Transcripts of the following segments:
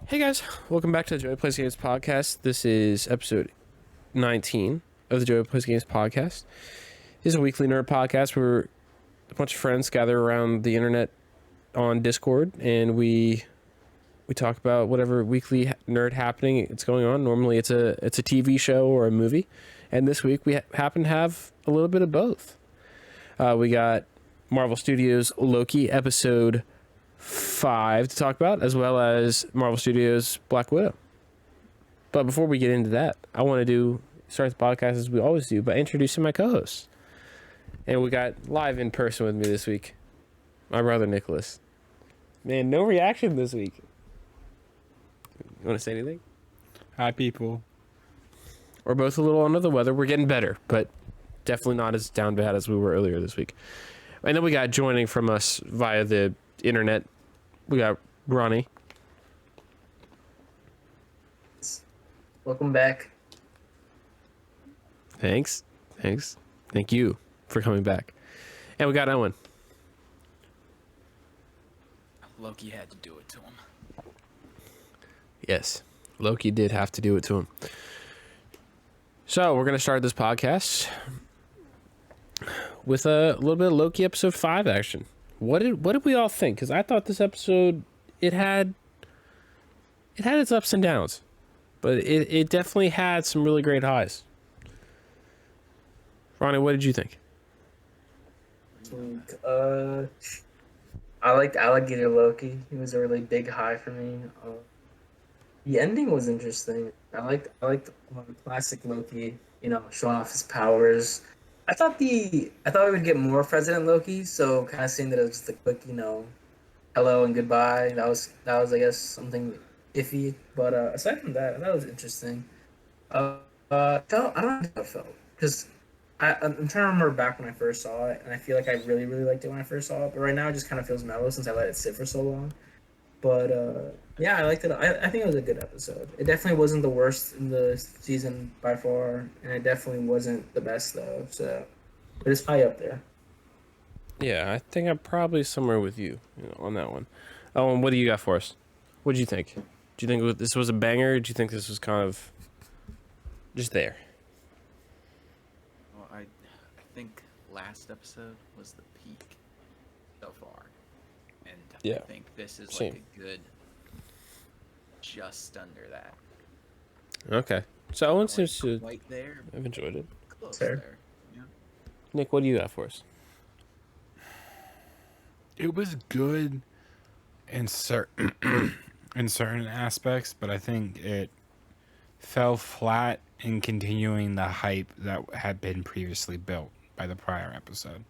Hey guys, welcome back to the Joey Plays Games Podcast. This is episode 19 of the Joey Plays Games Podcast. This is a weekly nerd podcast where a bunch of friends gather around the internet on Discord and we talk about whatever weekly nerd happening it's going on. Normally it's a TV show or a movie, and this week we happen to have a little bit of both. We got Marvel Studios Loki episode 5 to talk about, as well as Marvel Studios Black Widow. But before we get into that, I want to start the podcast as we always do by introducing my co-hosts. And we got live in person with me this week, my brother Nicholas. Man, no reaction this week. You want to say anything? Hi, people. We're both a little under the weather. We're getting better, but definitely not as down bad as we were earlier this week. And then we got joining from us via the internet, we got Ronnie. Welcome back. Thank you for coming back. And we got Owen. Loki had to do it to him. Yes, Loki did have to do it to him. So we're gonna start this podcast with a little bit of Loki episode 5 action. What did we all think? Because I thought this episode it had its ups and downs, but it definitely had some really great highs. Ronnie, what did you think? I liked getting Loki. He was a really big high for me. The ending was interesting. I liked classic Loki. Showing off his powers. I thought we would get more President Loki. So kind of seeing that it was just a quick, hello and goodbye. That was I guess something iffy. But aside from that was interesting. I don't know how it felt because I'm trying to remember back when I first saw it, and I feel like I really liked it when I first saw it. But right now it just kind of feels mellow since I let it sit for so long. But yeah, I liked it. I think it was a good episode. It definitely wasn't the worst in the season by far, and it definitely wasn't the best though. So, but it's high up there. Yeah, I think I'm probably somewhere with you, on that one. Oh, and what do you got for us? What did you think? Do you think this was a banger? Or do you think this was kind of just there? Well, I think last episode was the peak so far, and yeah, I think this is same. like a good just under that. Okay, so Owen seems to quite there. I've enjoyed it. Close Fair. there. Yeah. Nick, what do you got for us? It was good in certain aspects, but I think it fell flat in continuing the hype that had been previously built by the prior episode.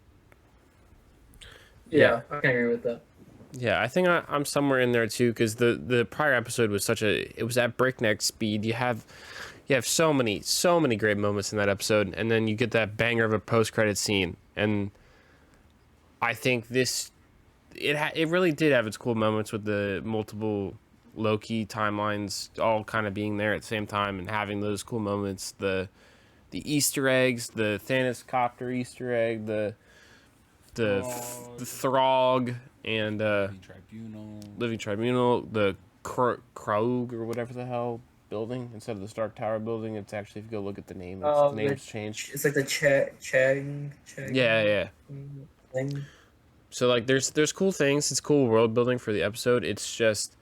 Yeah, I can agree with that. Yeah, I think I'm somewhere in there too, because the prior episode was it was at breakneck speed. You have so many great moments in that episode, and then you get that banger of a post-credit scene, and I think it really did have its cool moments with the multiple Loki timelines all kind of being there at the same time and having those cool moments. The Easter eggs, the Thanos copter Easter egg, the Throg and Living Tribunal, the Krog or whatever the hell building instead of the Stark Tower building. It's actually, if you go look at the name, the name's changed. It's like the Chang. Yeah. Thing. So like there's cool things. It's cool world building for the episode. It's just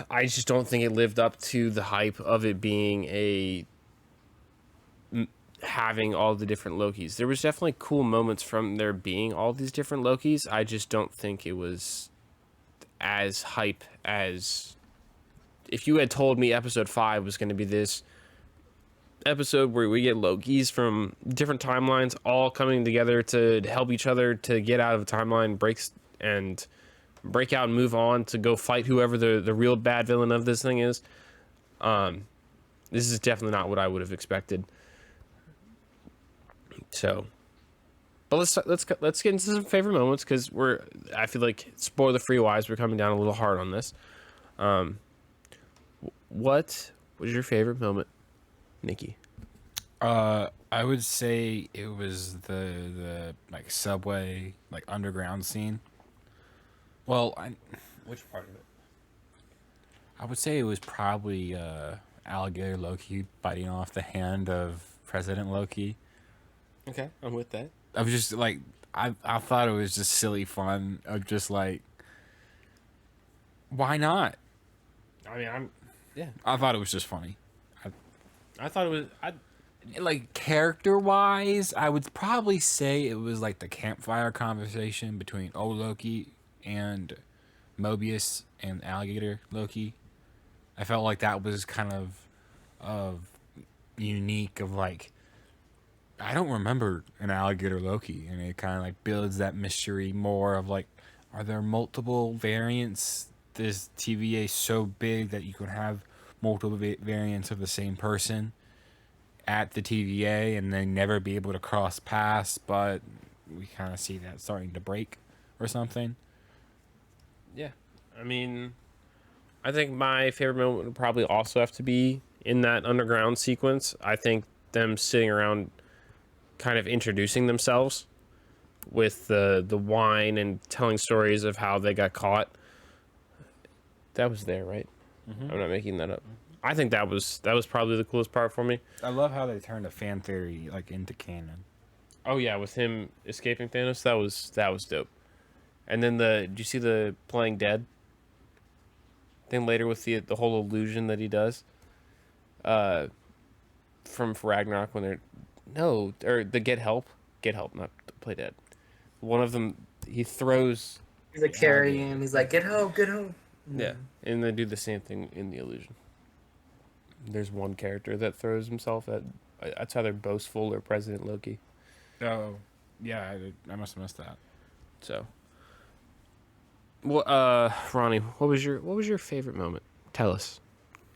I just don't think it lived up to the hype of it being having all the different Lokis. There was definitely cool moments from there being all these different Lokis. I just don't think it was as hype as if you had told me episode 5 was going to be this episode where we get Lokis from different timelines all coming together to help each other to get out of a timeline, break out and move on to go fight whoever the real bad villain of this thing is. This is definitely not what I would have expected. So, but let's get into some favorite moments, because I feel like spoiler free wise we're coming down a little hard on this. What was your favorite moment, Nikki? I would say it was the like subway, like underground scene. Well, which part of it? I would say it was probably alligator Loki biting off the hand of President Loki. Okay, I'm with that. I was just like, I thought it was just silly fun of just like, why not? I mean, I thought it was just funny. I thought it was. Like character wise, I would probably say it was like the campfire conversation between old Loki and Mobius and alligator Loki. I felt like that was kind of unique. Of like, I don't remember an alligator Loki, and it kind of like builds that mystery more of like, are there multiple variants? Is TVA so big that you could have multiple variants of the same person at the TVA and then never be able to cross paths? But we kind of see that starting to break or something. Yeah, I mean, I think my favorite moment would probably also have to be in that underground sequence. I think them sitting around, kind of introducing themselves with the wine and telling stories of how they got caught. That was there, right? Mm-hmm. I'm not making that up. I think that was probably the coolest part for me. I love how they turned a fan theory like into canon. Oh yeah, with him escaping Thanos, that was dope. And then did you see the playing dead thing later with the whole illusion that he does? From Ragnarok when or the get help, not play dead. One of them, he throws. He's like carrying him. He's like, get help, get help. Yeah, and they do the same thing in the illusion. There's one character that throws himself at. It's either Boastful or President Loki. Oh, yeah, I must have missed that. So, Ronnie, what was your favorite moment? Tell us,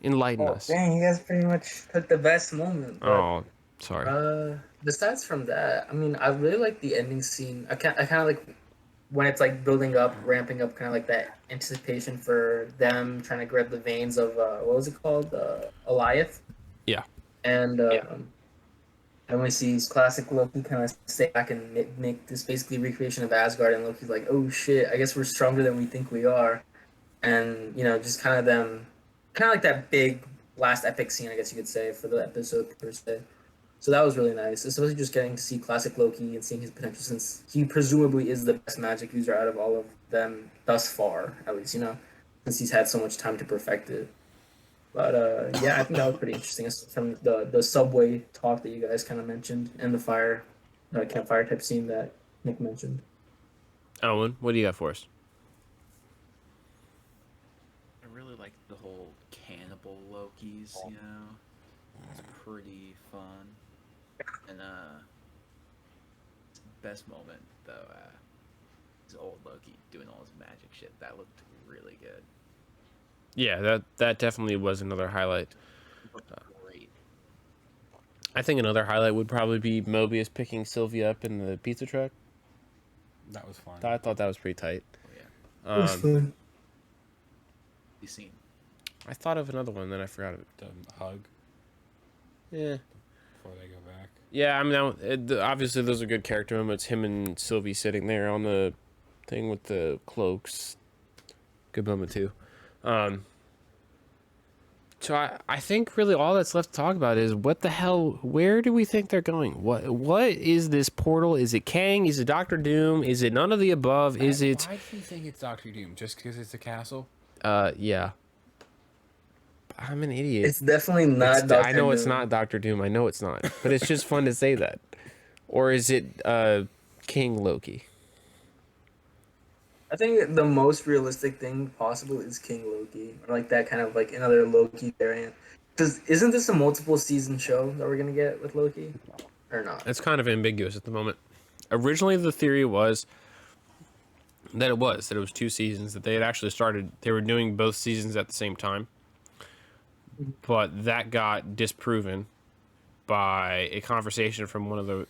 enlighten us. Dang, you guys pretty much took the best moment. But, Oh, sorry. Besides from that, I mean, I really like the ending scene. I kind of like when it's like building up, ramping up, kind of like that anticipation for them trying to grab the veins of what was it called, Eliath. Yeah. And and we see classic Loki kind of stay back and make this basically recreation of Asgard, and Loki's like, oh shit, I guess we're stronger than we think we are, and just kind of like that big last epic scene, I guess you could say, for the episode per se. So that was really nice, especially just getting to see classic Loki and seeing his potential, since he presumably is the best magic user out of all of them thus far, at least, since he's had so much time to perfect it. But yeah, I think that was pretty interesting from the subway talk that you guys kind of mentioned and the campfire type scene that Nick mentioned. Owen, what do you got for us? I really like the whole cannibal Lokis, It's pretty fun. And best moment though, is old Loki doing all his magic shit. That looked really good. Yeah, that definitely was another highlight. Great. I think another highlight would probably be Mobius picking Sylvia up in the pizza truck. That was fun. I thought that was pretty tight. Oh yeah. Fun. You seen? I thought of another one, then I forgot it. The hug Yeah. before they go back. Yeah, I mean, obviously those are good character moments. Him and Sylvie sitting there on the thing with the cloaks. Good moment too. So I think really all that's left to talk about is what the hell, where do we think they're going? What is this portal? Is it Kang? Is it Doctor Doom? Is it none of the above? Is it... Why do you think it's Doctor Doom? Just because it's a castle? Yeah. I'm an idiot. It's definitely not Dr. I know Doom. it's not Doctor Doom. I know it's not. But it's just fun to say that. Or is it King Loki? I think the most realistic thing possible is King Loki, or like that kind of like another Loki variant. Because isn't this a multiple season show that we're gonna get with Loki, or not? It's kind of ambiguous at the moment. Originally, the theory was that it was 2 seasons, that they had actually started. They were doing both seasons at the same time, but that got disproven by a conversation from one of the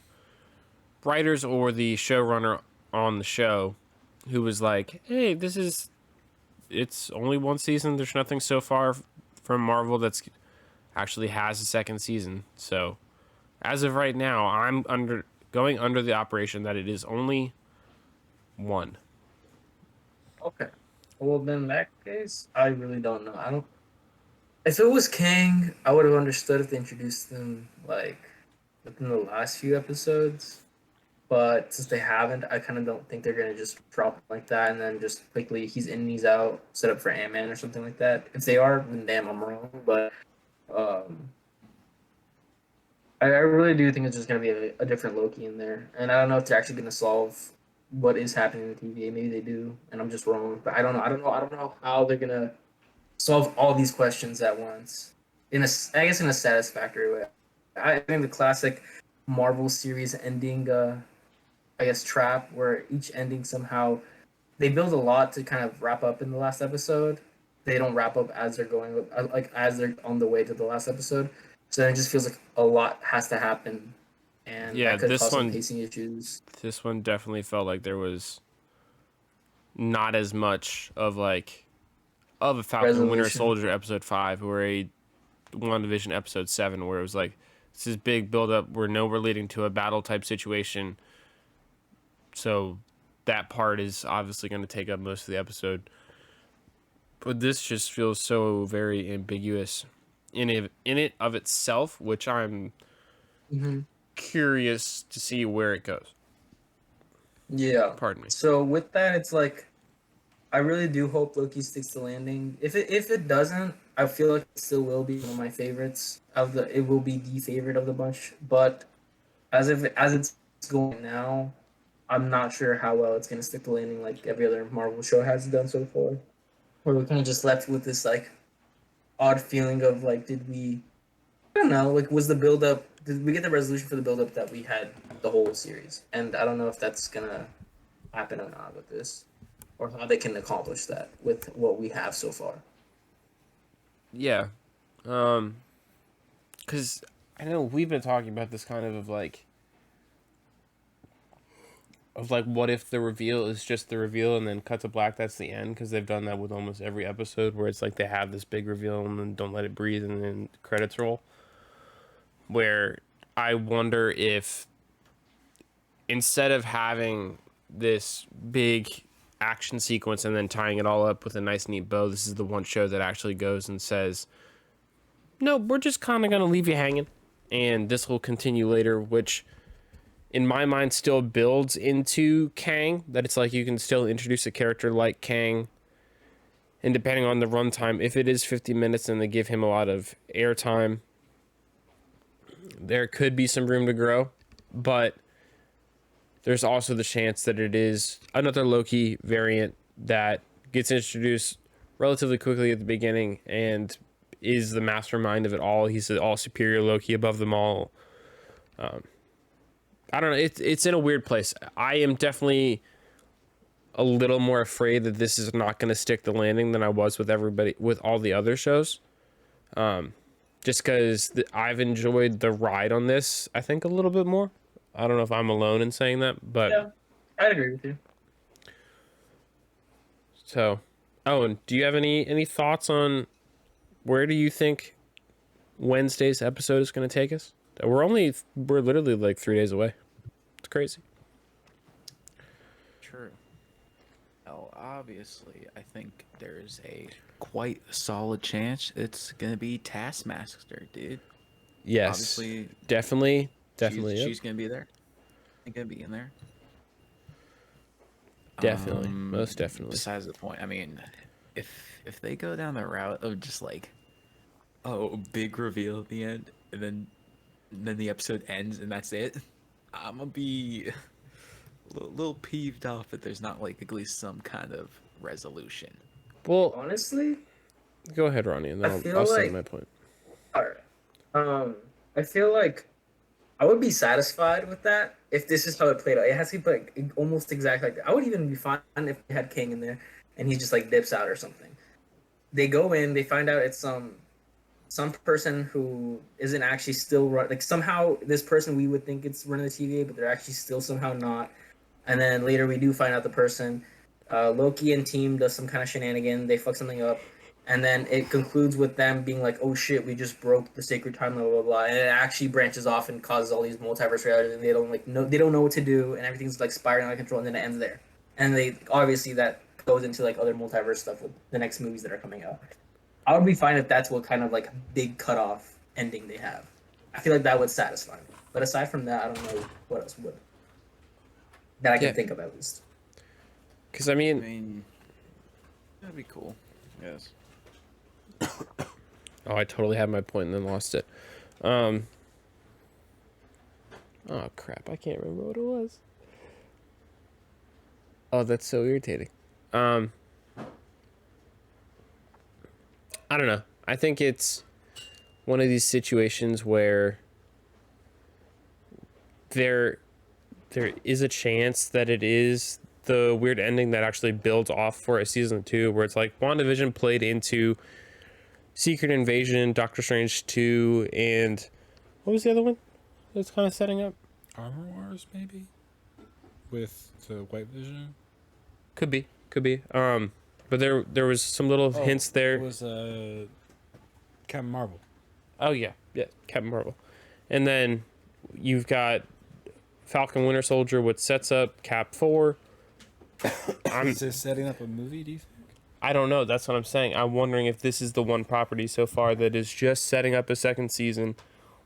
writers or the showrunner on the show, who was like, hey, it's only 1 season. There's nothing so far from Marvel that's actually has a 2nd season. So as of right now, I'm going under the operation that it is only 1. Okay. Well, then in that case, I really don't know. If it was Kang, I would have understood if they introduced him like within the last few episodes. But since they haven't, I kind of don't think they're gonna just drop him like that and then just quickly he's in, he's out, set up for Ant-Man or something like that. If they are, then damn, I'm wrong. But um, I really do think it's just gonna be a different Loki in there, and I don't know if they're actually gonna solve what is happening in the TVA. Maybe they do, and I'm just wrong. But I don't know. I don't know how they're gonna solve all these questions at once. I guess in a satisfactory way. I think the classic Marvel series ending, I guess, trap where each ending somehow they build a lot to kind of wrap up in the last episode. They don't wrap up as they're going, like as they're on the way to the last episode. So then it just feels like a lot has to happen, and Yeah, that could this cause some one- pacing issues. This one definitely felt like there was not as much of like of a Falcon and Winter Resolution. Soldier episode 5 or a WandaVision episode 7 where it was like this is big build up where no we're leading to a battle type situation. So that part is obviously going to take up most of the episode. But this just feels so very ambiguous in it of itself, which I'm Mm-hmm. curious to see where it goes. Yeah. Pardon me. So with that, it's like I really do hope Loki sticks the landing. If it doesn't, I feel like it still will be one of my favorites of the. It will be the favorite of the bunch. But as it's going now, I'm not sure how well it's gonna stick the landing like every other Marvel show has done so far. Where we're kind of just left with this like odd feeling of like, did we? I don't know. Like, was the build up? Did we get the resolution for the build up that we had the whole series? And I don't know if that's gonna happen or not with this, or how they can accomplish that with what we have so far. Yeah. Because I know we've been talking about this kind of like what if the reveal is just the reveal and then cut to black, that's the end, because they've done that with almost every episode where it's like they have this big reveal and then don't let it breathe and then credits roll, where I wonder if instead of having this big action sequence and then tying it all up with a nice neat bow, this is the one show that actually goes and says, no, we're just kind of going to leave you hanging and this will continue later, which in my mind still builds into Kang, that it's like you can still introduce a character like Kang, and depending on the runtime, if it is 50 minutes and they give him a lot of airtime, there could be some room to grow. But there's also the chance that it is another Loki variant that gets introduced relatively quickly at the beginning and is the mastermind of it all. He's the all superior Loki above them all. I don't know. It's in a weird place. I am definitely a little more afraid that this is not going to stick the landing than I was with all the other shows. Just because I've enjoyed the ride on this, I think, a little bit more. I don't know if I'm alone in saying that, but Yeah, I'd agree with you. so, Owen, do you have any thoughts on where do you think Wednesday's episode is going to take us? We're literally like 3 days away. It's crazy. True. Oh, obviously, I think there's a quite solid chance it's gonna be Taskmaster, dude. Yes, Obviously, definitely. she's gonna be there. She's gonna be in there. Definitely, most definitely. Besides the point, I mean, if they go down the route of just like, oh, big reveal at the end, and then the episode ends and that's it, I'm gonna be a little peeved off that there's not like at least some kind of resolution. Well, Honestly, go ahead, Ronnie, and then I feel I'll say like- my point. alright. I feel like I would be satisfied with that if this is how it played out. It has to be like almost exactly like that. I would even be fine if they had King in there and he just like dips out or something. They go in, they find out it's some person who isn't actually still like somehow this person we would think it's running the TVA, but they're actually still somehow not. And then later we do find out the person. Loki and team does some kind of shenanigan. They fuck something up, and then it concludes with them being like, "Oh shit, we just broke the sacred timeline, blah blah blah." And it actually branches off and causes all these multiverse realities, and they don't know what to do, and everything's like spiraling out of control, and then it ends there. And they obviously that goes into like other multiverse stuff with the next movies that are coming out. I would be fine if that's what kind of like big cutoff ending they have. I feel like that would satisfy me. But aside from that, I don't know what else would. That I can think of at least. Because I I mean, mean, that'd be cool. Yes. oh, I totally had my point and then lost it. Oh crap! I can't remember what it was. Oh, that's so irritating. I don't know. I think it's one of these situations where there is a chance that it is the weird ending that actually builds off for a season 2, where it's like WandaVision played into Secret Invasion, Doctor Strange 2, and what was the other one that's kind of setting up? Armor Wars, maybe? With the White Vision? Could be. But there was some little hints there. It was Captain Marvel. Oh yeah, Captain Marvel, and then you've got Falcon Winter Soldier, which sets up Cap 4. Is this setting up a movie, do you think? I don't know. That's what I'm saying. I'm wondering if this is the one property so far that is just setting up a second season,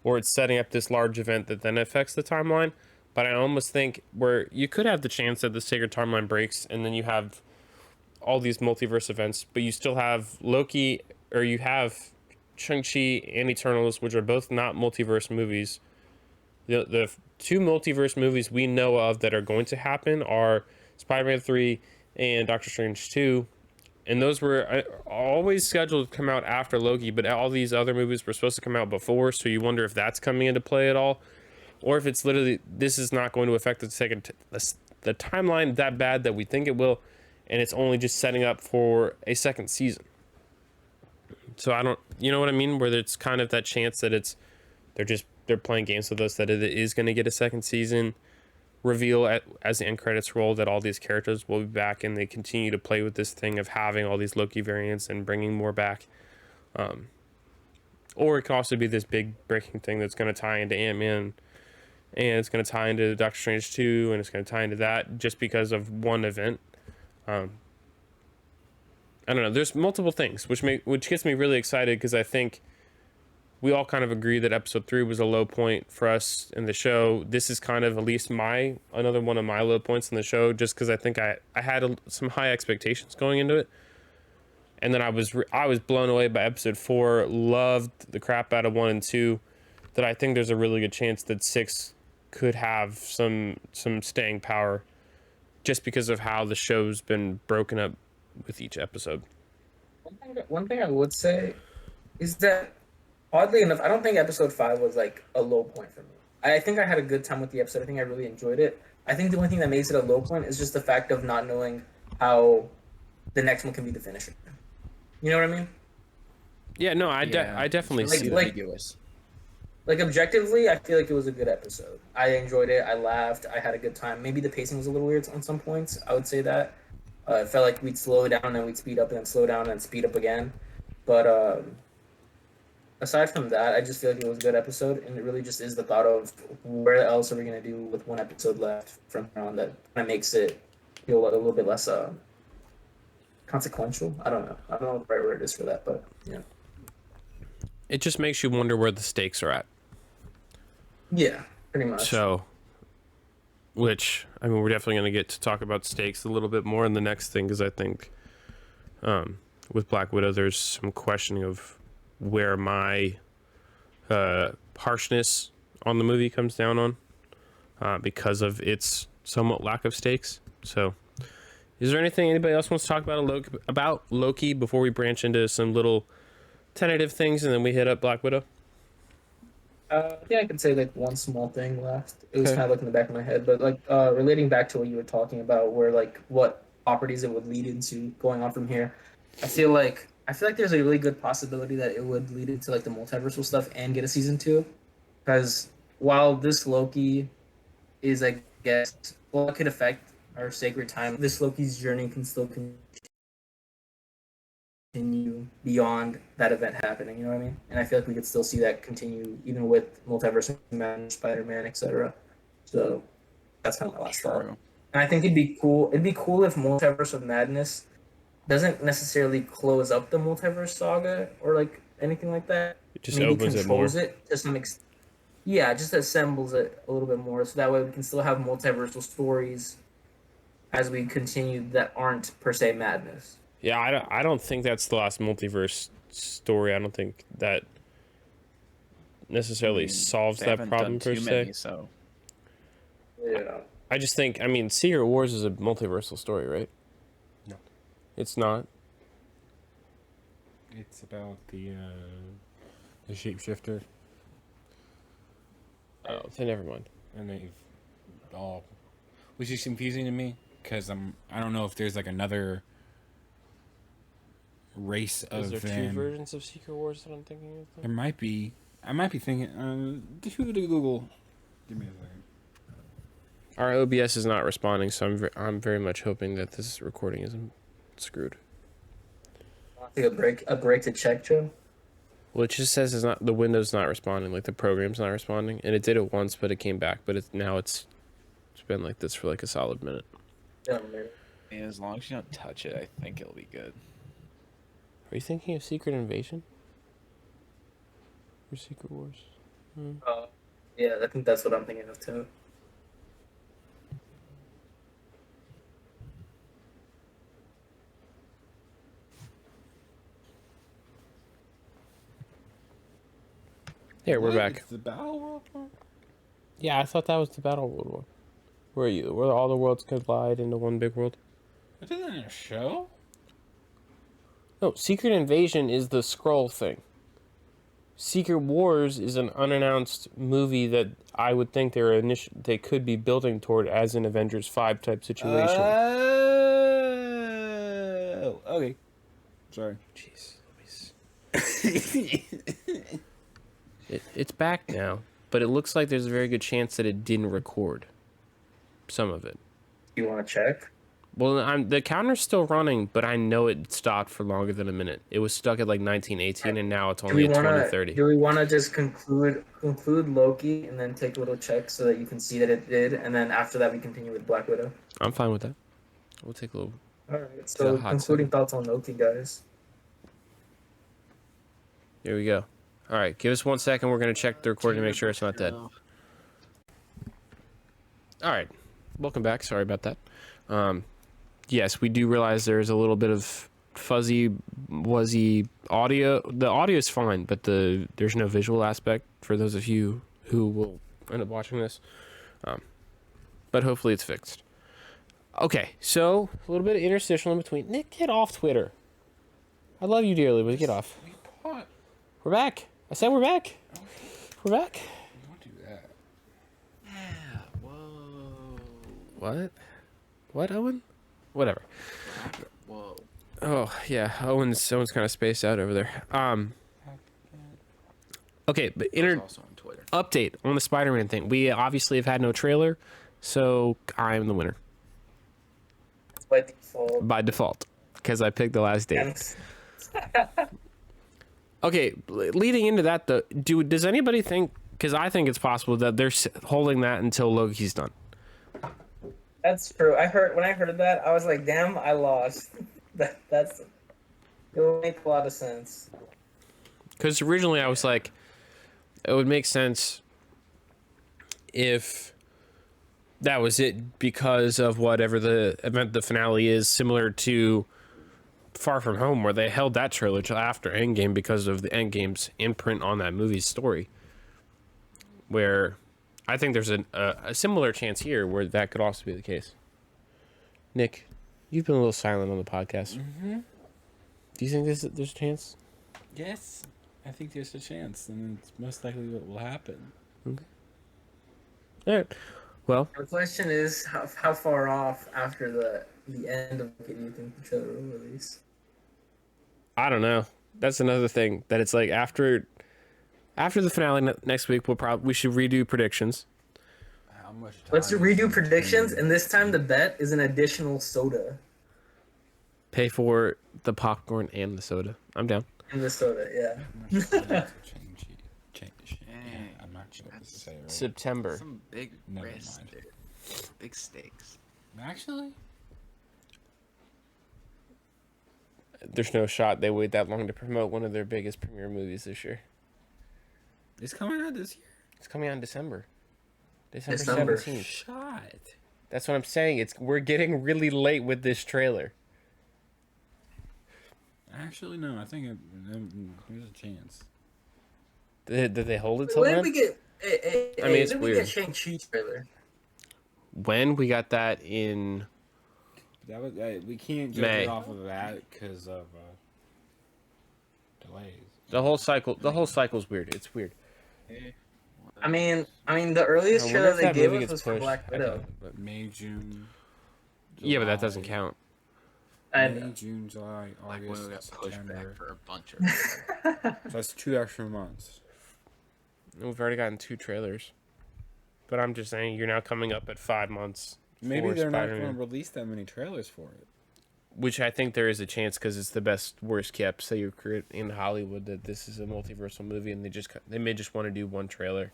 or it's setting up this large event that then affects the timeline. But I almost think where you could have the chance that the sacred timeline breaks, and then you have all these multiverse events, but you still have Loki, or you have Shang-Chi and Eternals, which are both not multiverse movies. The two multiverse movies we know of that are going to happen are Spider-Man 3 and Doctor Strange 2. And those were always scheduled to come out after Loki, but all these other movies were supposed to come out before, so you wonder if that's coming into play at all. Or if it's literally, this is not going to affect the timeline that bad that we think it will, and it's only just setting up for a second season. So I don't, you know what I mean? Where it's kind of that chance that they're playing games with us, that it is going to get a second season reveal as the end credits roll, that all these characters will be back, and they continue to play with this thing of having all these Loki variants and bringing more back. Or it could also be this big breaking thing that's going to tie into Ant-Man, and it's going to tie into Doctor Strange 2, and it's going to tie into that just because of one event. I don't know. There's multiple things, which gets me really excited, because I think we all kind of agree that episode 3 was a low point for us in the show. This is kind of at least another one of my low points in the show, just because I think I had some high expectations going into it. And then I was blown away by episode 4, loved the crap out of 1 and 2, that I think there's a really good chance that 6 could have some staying power, just because of how the show's been broken up with each episode. One thing I would say is that, oddly enough, I don't think episode 5 was like a low point for me. I think I had a good time with the episode. I think I really enjoyed it. I think the only thing that makes it a low point is just the fact of not knowing how the next one can be the finisher. You know what I mean? Yeah, no, I definitely see that. Ambiguous. Like, objectively, I feel like it was a good episode. I enjoyed it. I laughed. I had a good time. Maybe the pacing was a little weird on some points. I would say that. It felt like we'd slow down and then we'd speed up and then slow down and then speed up again. But aside from that, I just feel like it was a good episode, and it really just is the thought of where else are we going to do with one episode left from here on that kind of makes it feel a little bit less consequential. I don't know what the right word is for that, but yeah. It just makes you wonder where the stakes are at. Yeah, pretty much. So, which, I mean, we're definitely going to get to talk about stakes a little bit more in the next thing, because I think with Black Widow, there's some questioning of where my harshness on the movie comes down on, because of its somewhat lack of stakes. So, is there anything anybody else wants to talk about Loki before we branch into some little tentative things and then we hit up Black Widow? I think I can say like one small thing left. It was kind of like in the back of my head, but like relating back to what you were talking about, where like what properties it would lead into going on from here. I feel like there's a really good possibility that it would lead into like the multiversal stuff and get a season 2, because while this Loki is, I guess, well, it could affect our sacred time, this Loki's journey can still continue beyond that event happening, you know what I mean? And I feel like we could still see that continue even with Multiverse of Madness, Spider-Man, etc. So that's kind of my last thought. And I think it'd be cool if Multiverse of Madness doesn't necessarily close up the multiverse saga or like anything like that. It just Maybe opens it more. controls it to some extent. Yeah, just assembles it a little bit more, so that way we can still have multiversal stories as we continue that aren't per se madness. Yeah, I don't think that's the last multiverse story. I don't think that necessarily solves They that haven't problem done per too se. many, so Yeah. I just think, I mean, Secret Wars is a multiversal story, right? No. It's not. It's about the shapeshifter, Oh, then never mind. and they've all, which is confusing to me because I don't know if there's like another race of Is there two them. versions of Secret Wars that I'm thinking of? There might be. I might be thinking. Google. Give me a second. Our OBS is not responding, so I'm very much hoping that this recording isn't screwed. Take a break to check, Joe. Well, it just says it's not, the window's not responding, like the program's not responding, and it did it once, but it came back. But it's been like this for like a solid minute. Yeah, man. yeah, as long as you don't touch it, I think it'll be good. Are you thinking of Secret Invasion or Secret Wars? Yeah, I think that's what I'm thinking of too. Here, we're What? back. It's the Battle World one? Yeah, I thought that was the Battle World one. Where are you? Where all the worlds collide into one big world? Is that in a show? No, Secret Invasion is the Skrull thing. Secret Wars is an unannounced movie that I would think they could be building toward as an Avengers 5 type situation. Oh, okay. Sorry. Jeez. It's back now, but it looks like there's a very good chance that it didn't record some of it. You want to check? Well, the counter's still running, but I know it stopped for longer than a minute. It was stuck at like 1918, and now it's only at 2030. Do we want to just conclude Loki and then take a little check so that you can see that it did, and then after that we continue with Black Widow? I'm fine with that. We'll take a little. All right. So hot concluding thoughts on Loki, guys. Here we go. All right, give us 1 second. We're gonna check the recording to make sure it's not dead. All right, welcome back. Sorry about that. Yes, we do realize there's a little bit of fuzzy, wuzzy audio. The audio is fine, but there's no visual aspect for those of you who will end up watching this. But hopefully it's fixed. Okay, so a little bit of interstitial in between. Nick, get off Twitter. I love you dearly, but get off. We're back. I said we're back. We're back. Don't do that. Yeah, whoa. What? What, Owen? Whatever. Whoa. Oh yeah, Owen's kind of spaced out over there. Okay, but Also on Twitter. update on the Spider-Man thing. We obviously have had no trailer, so I'm the winner By default. by default because I picked the last date. Thanks. Okay, leading into that, though, does anybody think? Because I think it's possible that they're holding that until Loki's done. That's true. When I heard that, I was like, "Damn, I lost." It would make a lot of sense. Because originally I was like, it would make sense if that was it because of whatever the event, the finale is, similar to Far From Home, where they held that trailer till after Endgame because of the Endgame's imprint on that movie's story. Where I think there's a similar chance here where that could also be the case. Nick, you've been a little silent on the podcast. Mm-hmm. Do you think there's a chance? Yes, I think there's a chance, and it's most likely what will happen. Okay. All right. Well, The question is, how far off after the end of it do you think the trailer will release? I don't know. That's another thing that it's like after the finale next week, we should redo predictions. How much time Let's is redo in predictions, between? and this time the bet is an additional soda Pay for the popcorn and the soda. I'm down. in the soda. Yeah. How much time to change. Yeah, I'm not sure what to say. Right? September. Some big Never risks, mind. dude. Big stakes. Actually, there's no shot they wait that long to promote one of their biggest premiere movies this year. It's coming out this year. It's coming out in December. December December. 17th. Shot. That's what I'm saying. We're getting really late with this trailer. Actually, no. I think there's a chance. Did they hold it till When then? did we get? I mean, it's when did we weird. get Shang-Chi trailer? When we got that in That was we can't judge May. it off of that because of delays. the whole cycle's weird. It's weird. I mean, the earliest I wonder trailer if they that gave movie us gets was for pushed. Black I Widow. doubt it, but- May, June. Yeah, but that July. doesn't count. I May, know. June, July, Black Widow got August, pushed September. back for a bunch of. So that's 2 extra months. We've already gotten 2 trailers. But I'm just saying, you're now coming up at 5 months. Maybe for they're not Spider-Man. going to release that many trailers for it. Which I think there is a chance because it's the best, worst kept secret in Hollywood that this is a multiversal movie, and they may just want to do one trailer,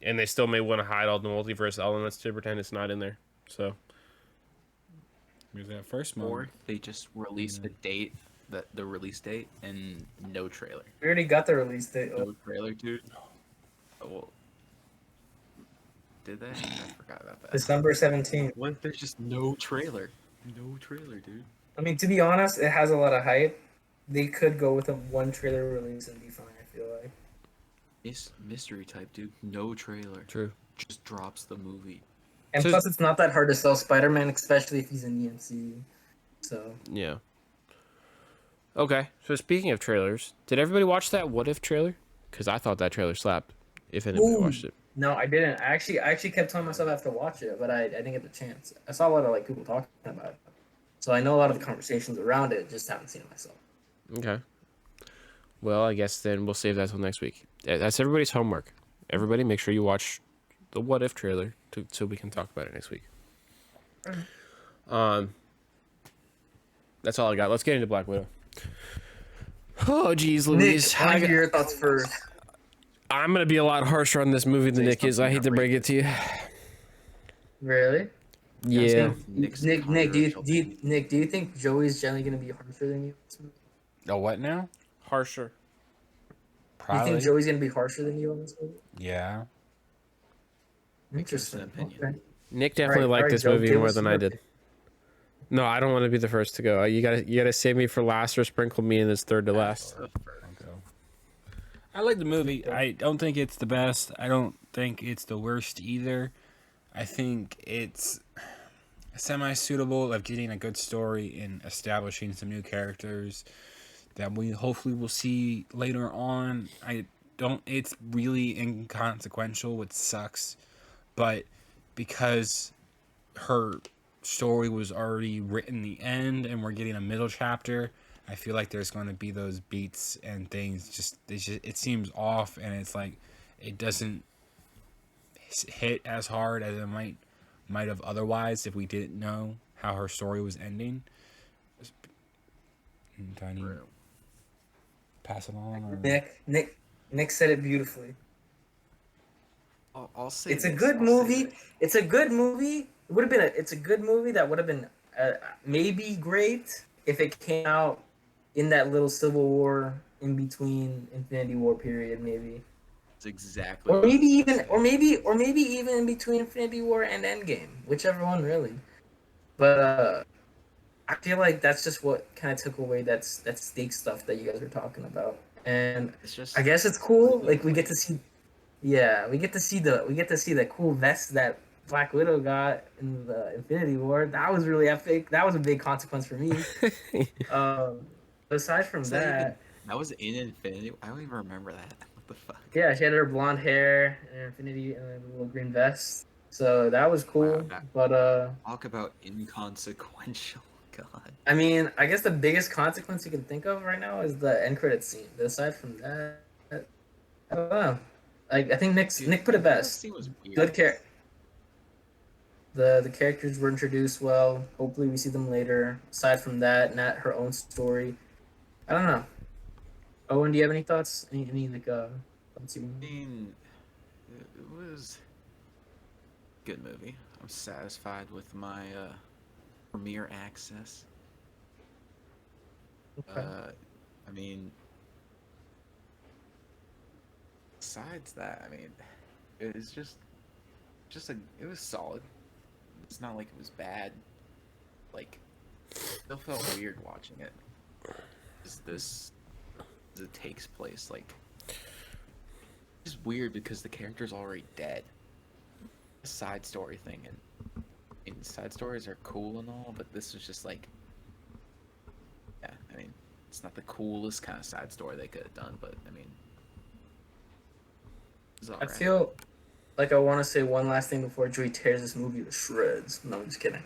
and they still may want to hide all the multiverse elements to pretend it's not in there. So Because that first month. Or they just release the date, the release date, and no trailer. We already got the release date. No trailer, dude. Oh, well, did they? I forgot about that. December 17th. What if there's just no trailer? No trailer, dude. I mean, to be honest, it has a lot of hype. They could go with a one trailer release and be fine, I feel like. Mystery type, dude. No trailer. true. Just drops the movie. And So- plus, it's not that hard to sell Spider-Man, especially if he's in the MCU. So, Yeah. Okay. So speaking of trailers, did everybody watch that What If trailer? Because I thought that trailer slapped. If anybody Ooh. watched it. no, I didn't. I actually kept telling myself I have to watch it, but I didn't get the chance. I saw a lot of like people talking about it. So I know a lot of the conversations around it, just haven't seen it myself. Okay. Well, I guess then we'll save that till next week. That's everybody's homework. Everybody, make sure you watch the What If trailer so we can talk about it next week. That's all I got. Let's get into Black Widow. Oh, geez, Louise. Nick, I want to hear your thoughts first. I'm gonna be a lot harsher on this movie than Nick is. I hate to break it to you. Really? Yeah. Nick's Nick, controversial Nick, do you think Joey's generally going to be harsher than you? Oh, what now? Harsher. Do you Probably. think Joey's going to be harsher than you on this movie? Yeah. Interesting. opinion. Okay. Nick definitely liked this Joe, movie give more us than your I did. No, I don't want to be the first to go. You gotta save me for last or sprinkle me in as third to last. I like the movie. I don't think it's the best. I don't think it's the worst either. I think it's semi-suitable of getting a good story and establishing some new characters that we hopefully will see later on. It's really inconsequential, which sucks, but because her story was already written the end and we're getting a middle chapter, I feel like there's going to be those beats and things it seems off, and it's like it doesn't hit as hard as it might have otherwise if we didn't know how her story was ending. Tiny, pass it on. Or... Nick said it beautifully. I'll say It's a this, good I'll say movie. this. It's a good movie. It would have been. It's a good movie that would have been maybe great if it came out in that little Civil War in between Infinity War period, maybe. It's exactly. Or what maybe I was even, saying. or maybe even in between Infinity War and Endgame, whichever one really. But I feel like that's just what kind of took away that stake stuff that you guys were talking about, and It's just. I guess it's cool. Like we get to see, we get to see the cool vest that Black Widow got in the Infinity War. That was really epic. That was a big consequence for me. Aside from Is that. That was in Infinity. I don't even remember that. What the fuck? Yeah, she had her blonde hair and Infinity and a little green vest. So that was cool. Wow, But Talk about inconsequential. God. I mean, I guess the biggest consequence you can think of right now is the end credit scene. But aside from that, I don't know. I think Nick put it That best. scene was weird. Good care. The characters were introduced well. Hopefully we see them later. Aside from that, not her own story. I don't know. Owen, do you have any thoughts? Any like thoughts you I want? mean, it was a good movie. I'm satisfied with my premiere access. Okay. I mean, besides that, I mean, it was it was solid. It's not like it was bad. Like, still felt weird watching it. It takes place like it's weird because the character's already dead. A side story thing, and side stories are cool and all, but this was just like, yeah, I mean, it's not the coolest kind of side story they could have done, but I mean, it's I alright. feel like I want to say one last thing before Joey tears this movie to shreds. No, I'm just kidding.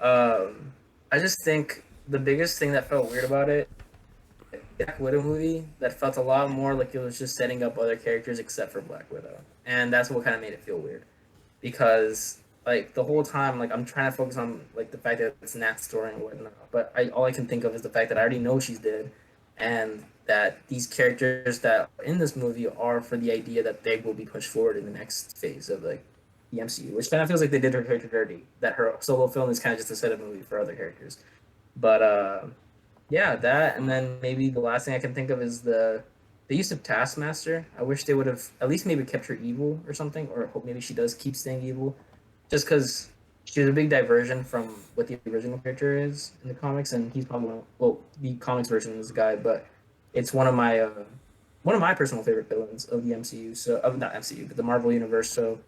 I just think the biggest thing that felt weird about it, Black Widow movie, that felt a lot more like it was just setting up other characters except for Black Widow, and that's what kind of made it feel weird, because like the whole time, like I'm trying to focus on like the fact that it's Nat's story and whatnot, but all I can think of is the fact that I already know she's dead, and that these characters that are in this movie are for the idea that they will be pushed forward in the next phase of like the MCU, which kind of feels like they did her character dirty. That her solo film is kind of just a setup movie for other characters. But yeah, that, and then maybe the last thing I can think of is the use of Taskmaster. I wish they would have at least maybe kept her evil or something, or hope maybe she does keep staying evil, just because she was a big diversion from what the original character is in the comics, and he's probably the comics version is the guy, but it's one of my personal favorite villains of the MCU. So not MCU, but the Marvel universe. So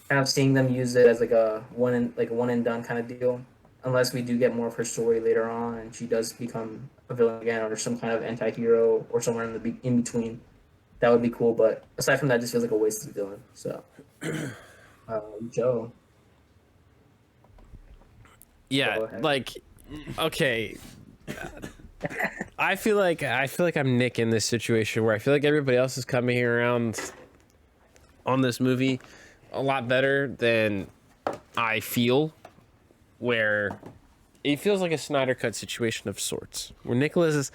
kind of seeing them use it as like a one and done kind of deal, unless we do get more of her story later on and she does become a villain again or some kind of anti-hero or somewhere in between, that would be cool. But aside from that, it just feels like a wasted villain. So Joe. Yeah, like, okay. I feel like I'm Nick in this situation where I feel like everybody else is coming around on this movie a lot better than I feel, where it feels like a Snyder Cut situation of sorts, where Nicholas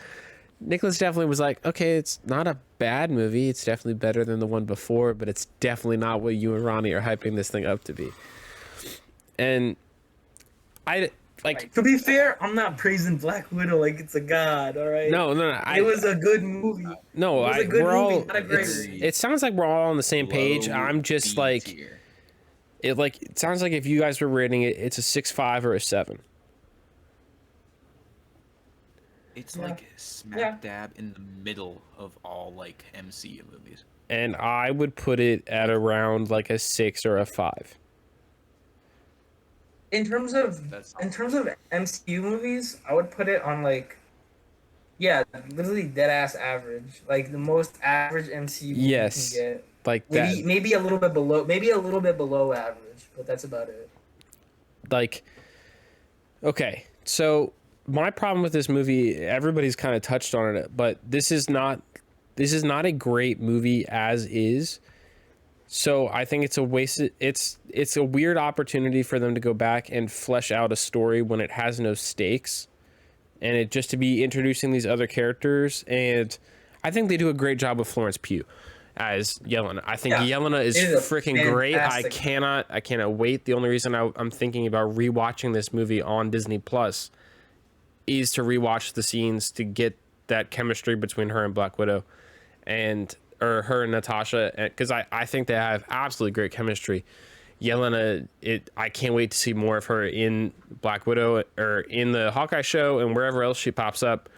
definitely was like, okay, it's not a bad movie, it's definitely better than the one before, but it's definitely not what you and Ronnie are hyping this thing up to be. And I like, to be fair, I'm not praising Black Widow like it's a god. All right. No. It was a good movie. No, it was a good we're movie, all. not a great movie. It sounds like we're all on the same page. Low I'm just B like, tier. it sounds like if you guys were rating it, it's a 6.5 or a 7. It's Yeah. like smack dab in the middle of all like MCU movies. And I would put it at around like a 6 or a 5. In terms of MCU movies, I would put it on like, yeah, literally dead ass average, like the most average MCU movie Yes, you can get. like that. Maybe a little bit below average, but that's about it. Like, okay, so my problem with this movie, everybody's kind of touched on it, but this is not a great movie as is. So I think it's a wasted. It's a weird opportunity for them to go back and flesh out a story when it has no stakes, and it just to be introducing these other characters. And I think they do a great job with Florence Pugh as Yelena. I think Yelena is freaking great. I cannot wait. The only reason I'm thinking about rewatching this movie on Disney Plus is to rewatch the scenes to get that chemistry between her and Black Widow, or her and Natasha, because I think they have absolutely great chemistry. Yelena, I can't wait to see more of her in Black Widow or in the Hawkeye show and wherever else she pops up.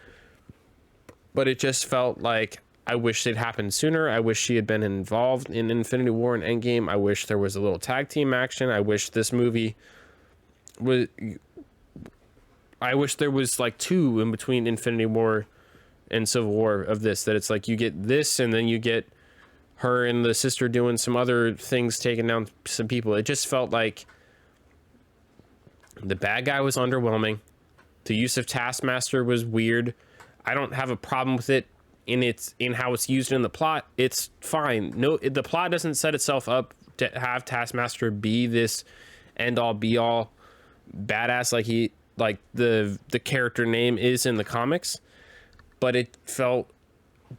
But it just felt like I wish it happened sooner. I wish she had been involved in Infinity War and Endgame. I wish there was a little tag team action. I wish this movie was. I wish there was like 2 in between Infinity War and Civil War of this, that it's like you get this and then you get her and the sister doing some other things, taking down some people. It just felt like the bad guy was underwhelming. The use of Taskmaster was weird. I don't have a problem with it in how it's used in the plot. It's fine. No, the plot doesn't set itself up to have Taskmaster be this end all be all badass like the character name is in the comics. But it felt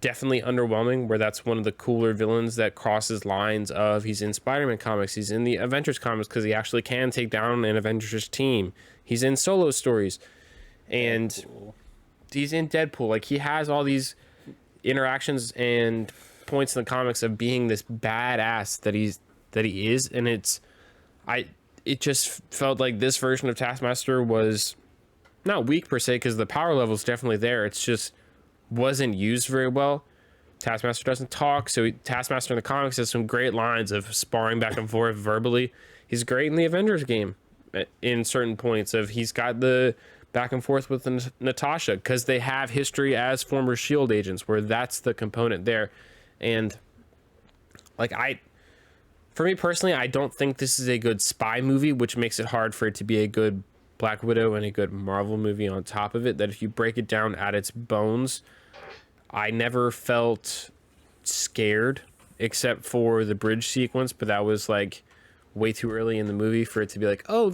definitely underwhelming, where that's one of the cooler villains that crosses lines of he's in Spider-Man comics, he's in the Avengers comics because he actually can take down an Avengers team, he's in solo stories, and in Deadpool. Like, he has all these interactions and points in the comics of being this badass that he is, and it just felt like this version of Taskmaster was not weak per se, because the power level is definitely there. It's just wasn't used very well. Taskmaster doesn't talk, so Taskmaster in the comics has some great lines of sparring back and forth verbally. He's great in the Avengers game in certain points of he's got the back and forth with Natasha, because they have history as former SHIELD agents, where that's the component there. And like, for me personally, I don't think this is a good spy movie, which makes it hard for it to be a good Black Widow and a good Marvel movie on top of it. That if you break it down at its bones, I never felt scared except for the bridge sequence, but that was like way too early in the movie for it to be like, oh,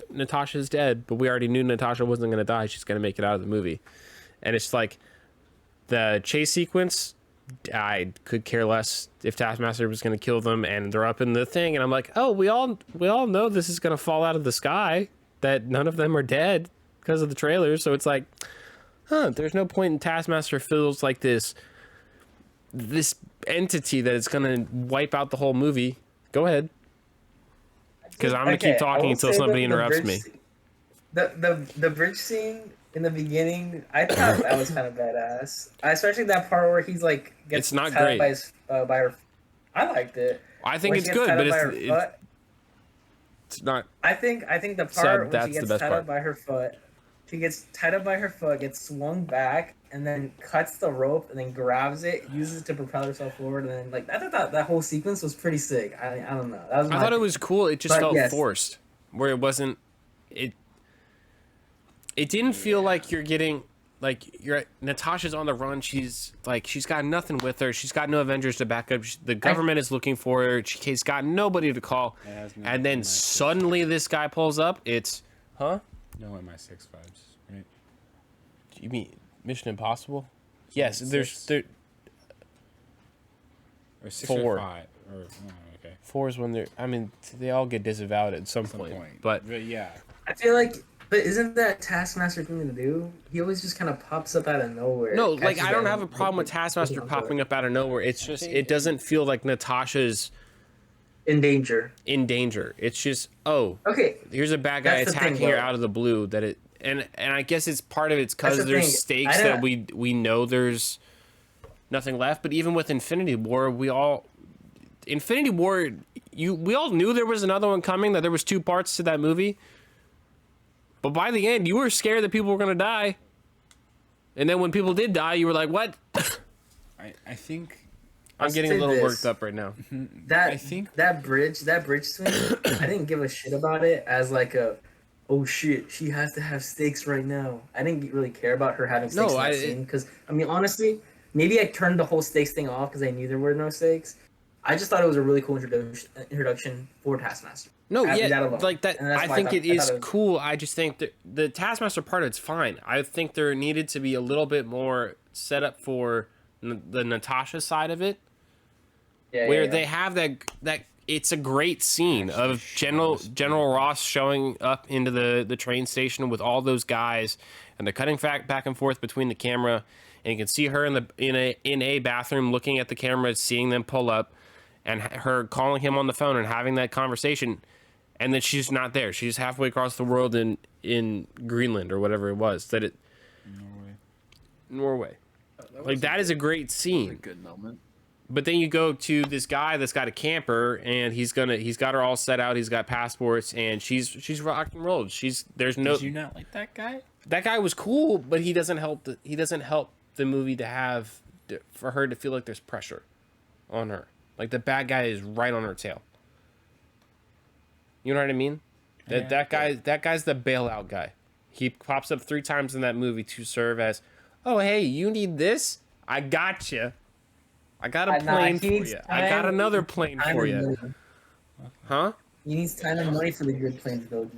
Natasha's dead, but we already knew Natasha wasn't gonna die. She's gonna make it out of the movie. And it's like the chase sequence, I could care less if Taskmaster was gonna kill them, and they're up in the thing, and I'm like, oh, we all know this is gonna fall out of the sky, that none of them are dead because of the trailers. So it's like, there's no point in Taskmaster feels like this entity that is gonna wipe out the whole movie. Go ahead, because I'm gonna keep talking until somebody interrupts me. The bridge scene in the beginning, I thought that was kind of badass. Especially that part where he's like gets it's not tied great by her. I liked it. I think it's good, but it's not. I think the part where she gets tied up by her foot. She gets tied up by her foot, gets swung back, and then cuts the rope, and then grabs it, uses it to propel herself forward, and then like I thought that whole sequence was pretty sick. I don't know. That was I thought it was cool. It just felt yes. forced, where it wasn't. It didn't feel like you're getting like Natasha's on the run. She's got nothing with her. She's got no Avengers to back up. The government is looking for her. She's got nobody to call. And then suddenly this guy pulls up. It's No MI6 vibes, right? You mean Mission Impossible? Yes, there's or 6 4. or 5 or okay. 4 is when they all get disavowed at some point. But yeah, I feel like, but isn't that Taskmaster thing to do? He always just kind of pops up out of nowhere. no, like I don't have a problem with Taskmaster popping up out of nowhere. It's just it doesn't feel like Natasha's in danger. It's just, oh, okay, here's a bad guy attacking her out of the blue. And I guess it's part of it's because there's stakes that we know there's nothing left. But even with Infinity War, we all knew there was another one coming, that there was 2 parts to that movie. But by the end, you were scared that people were gonna die. And then when people did die, you were like, what? I think I'm getting a little worked up right now. That bridge swing, I didn't give a shit about it as like oh shit, she has to have stakes right now. I didn't really care about her having stakes in that scene, because honestly, maybe I turned the whole stakes thing off because I knew there were no stakes. I just thought it was a really cool introduction for Taskmaster. No, like that. I think it is cool. I just think that the Taskmaster part, it's fine. I think there needed to be a little bit more set up for the Natasha side of it, where they have that. It's a great scene of General Ross showing up into the train station with all those guys, and they're cutting back and forth between the camera, and you can see her in a bathroom looking at the camera, seeing them pull up, and her calling him on the phone and having that conversation, and then she's not there. She's halfway across the world in Greenland or whatever it was. Norway. That is a great scene. That was a good moment. But then you go to this guy that's got a camper, and he's got her all set out. He's got passports, and she's rock and roll. Did you not like that guy? That guy was cool, but he doesn't help the movie for her to feel like there's pressure on her. Like the bad guy is right on her tail. You know what I mean? That guy's the bailout guy. He pops up 3 times in that movie to serve as, oh hey, you need this? I got you. I got a plane for you. I got another plane for you. Huh? He needs time and money for the good planes, though.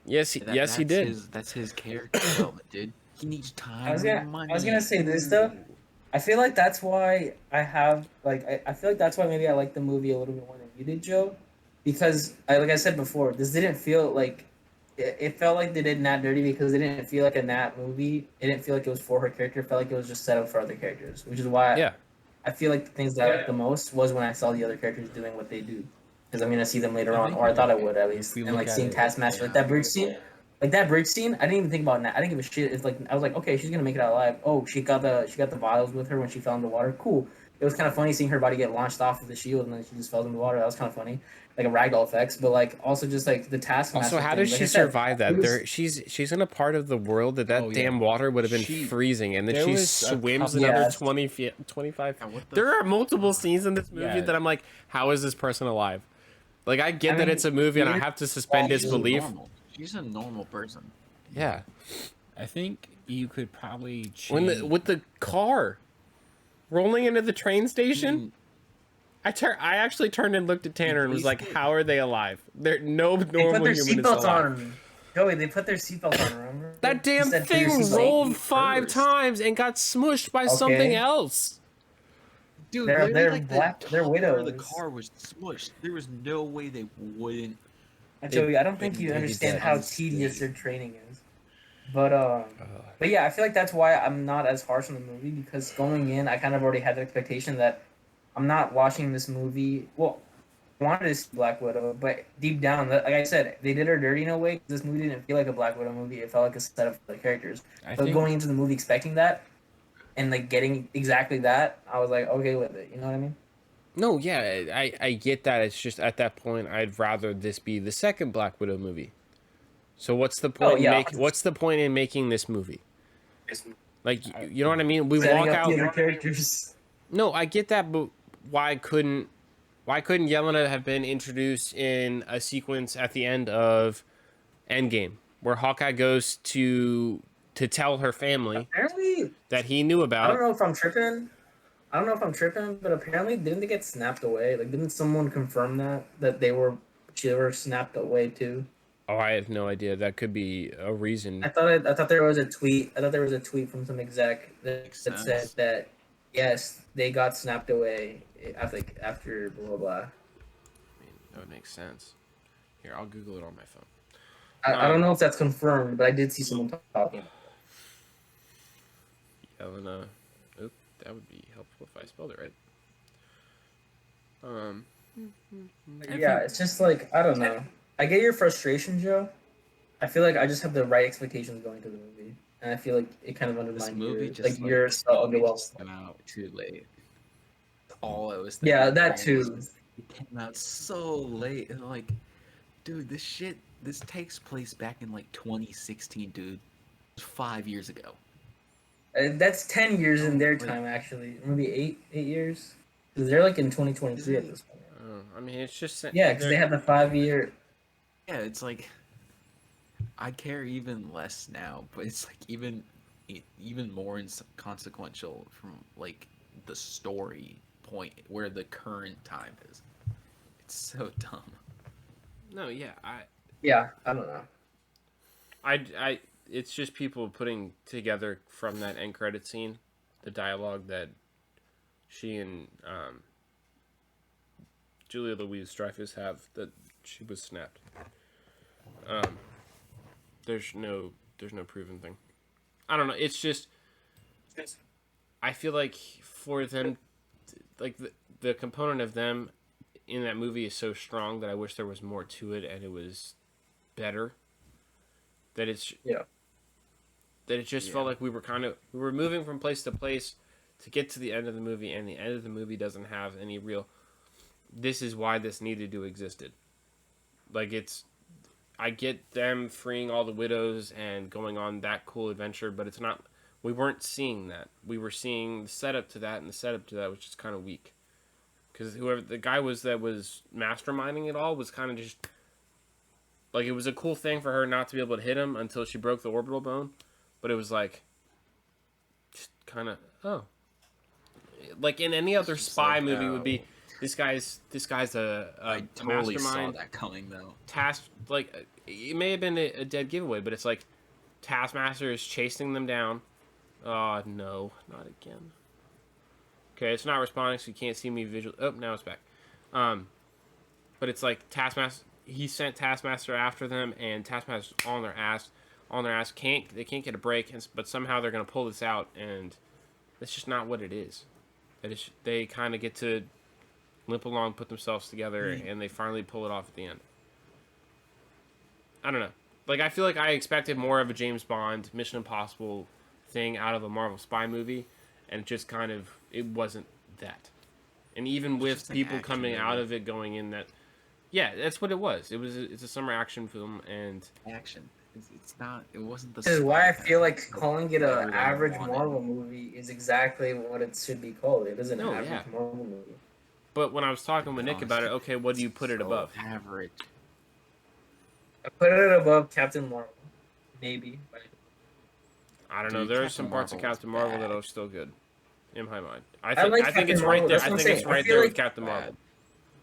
Yes, he did. That's his character development, dude. He needs time and money. I was gonna say this though. I feel like that's why I feel like that's why maybe I like the movie a little bit more than you did, Joe. Because like I said before, this didn't feel like it felt like they did Nat dirty because they didn't feel like a Nat movie. It didn't feel like it was for her character. It felt like it was just set up for other characters, which is why Yeah. I feel like the things that I liked the most was when I saw the other characters doing what they do, because I'm gonna see them later I on, think or I if- thought I would at least. if we And look like at seeing it, Taskmaster, like that bridge scene, I didn't even think about Nat. I didn't give a shit. It's like I was like, okay, she's gonna make it out alive. Oh, she got the vials with her when she fell in the water. Cool. It was kind of funny seeing her body get launched off of the shield and then she just fell in the water. That was kind of funny, like a ragdoll effects. But like also just like the Taskmaster. Also, how thing. does Like she I said, survive that? it was- There, she's in a part of the world that Oh, yeah. damn water would have been She- freezing, and then there she was a swims couple- another Yes. 20 feet, 25. Yeah, what the There are multiple scenes in this movie Yeah. that I'm like, how is this person alive? Like, I get I that mean, it's a movie, and I weird- have to suspend She's disbelief. normal. She's a normal person. Yeah, I think you could probably change. with the car rolling into the train station. I actually turned and looked at Tanner and was like, Basically- "How are they alive? They're no They put normal their human is seatbelts alive." on. Joey, they put their seatbelts on. Remember? That You damn said put your thing seatbelt on. rolled 5 first. times and got smushed by something else. Dude, They're- literally, they're like, black- the they're top part of the widows. car was smushed. There was no way they wouldn't. Joey, I don't think you they did understand that how on tedious stage. their training is. But yeah, I feel like that's why I'm not as harsh on the movie, because going in, I kind of already had the expectation that I'm not watching this movie. Well, I wanted to see Black Widow, but deep down, like I said, they did her dirty in a way. This movie didn't feel like a Black Widow movie. It felt like a setup for the characters. I But think going into the movie expecting that, and like getting exactly that, I was like, okay with it. You know what I mean? No, yeah, I get that. It's just at that point, I'd rather this be the second Black Widow movie. So what's the point? yeah. What's the point in making this movie? Like, you know what I mean? We Setting walk up out. the other characters. No, I get that, but why couldn't Yelena have been introduced in a sequence at the end of Endgame, where Hawkeye goes to tell her family Apparently, that he knew I about? don't know if I'm tripping. But apparently, didn't they get snapped away? Like, didn't someone confirm that they were snapped away too? Oh, I have no idea. That could be a reason. I thought there was a tweet. I thought there was a tweet from some exec that Makes said sense. that yes, they got snapped away after blah blah blah. I mean, that would make sense. Here, I'll Google it on my phone. I don't know if that's confirmed, but I did see someone talking. Yelena. Oop, that would be helpful if I spelled it right. Yeah, it's just like I don't know. I get your frustration, Joe. I feel like I just have the right expectations going to the movie, and I feel like it kind of undermines This movie your, just your so movie well. just came out too late. All I was thinking. Yeah, that too. It came out so late, and like, dude, this takes place back in like 2016, dude. 5 years ago. That's 10 years in their Wait. time, actually. Maybe eight years. Because they're like in 2023 at this point. I mean, it's just Yeah, because they had the 5 year. Yeah, it's like I care even less now, but it's like even more consequential from like the story point where the current time is. It's so dumb. No, yeah, Yeah, I don't know. I it's just people putting together from that end credit scene the dialogue that she and Julia Louis-Dreyfus have, that she was snapped. There's no proven thing. I don't know. It's just I feel like for them, like the component of them in that movie is so strong that I wish there was more to it and it was better. That it's Yeah. That it just felt like we were moving from place to place to get to the end of the movie, and the end of the movie doesn't have any real. This is why this needed to existed. Like I get them freeing all the widows and going on that cool adventure, but it's not. We weren't seeing that. We were seeing the setup to that, and the setup to that was just kind of weak. Because whoever the guy was that was masterminding it all was kind of just like, it was a cool thing for her not to be able to hit him until she broke the orbital bone, but it was like just kind of like in any other spy like, movie would be this guy's a I totally saw mastermind. that coming though. Task, like, it may have been a dead giveaway, but it's like Taskmaster is chasing them down. Oh no, not again. Okay, it's not responding, so you can't see me visually. Oh, now it's back. But it's like Taskmaster. he sent Taskmaster after them, and Taskmaster's on their ass. They can't get a break, but somehow they're gonna pull this out, and that's just not what it is. They kind of get to limp along, put themselves together, and they finally pull it off at the end. I don't know. Like, I feel like I expected more of a James Bond, Mission Impossible thing out of a Marvel spy movie, and it wasn't that. And even with people coming out of it going in that, yeah, that's what it was. It's a summer action film, and Action. It's not. It wasn't the. This is why I spy feel like thing calling it that an everyone average wanted. Marvel movie is exactly what it should be called. It is an No, average yeah. Marvel movie. but when I was talking with Nick about it, okay, what do you put it So above? Average. I put it above Captain Marvel, maybe. I don't know. Dude, There are Captain some parts of Marvel was Captain Marvel that bad. are still good, in my mind. I I like think it's Captain right Marvel. there. That's I what I'm think it's saying. I right feel there like with Captain Marvel.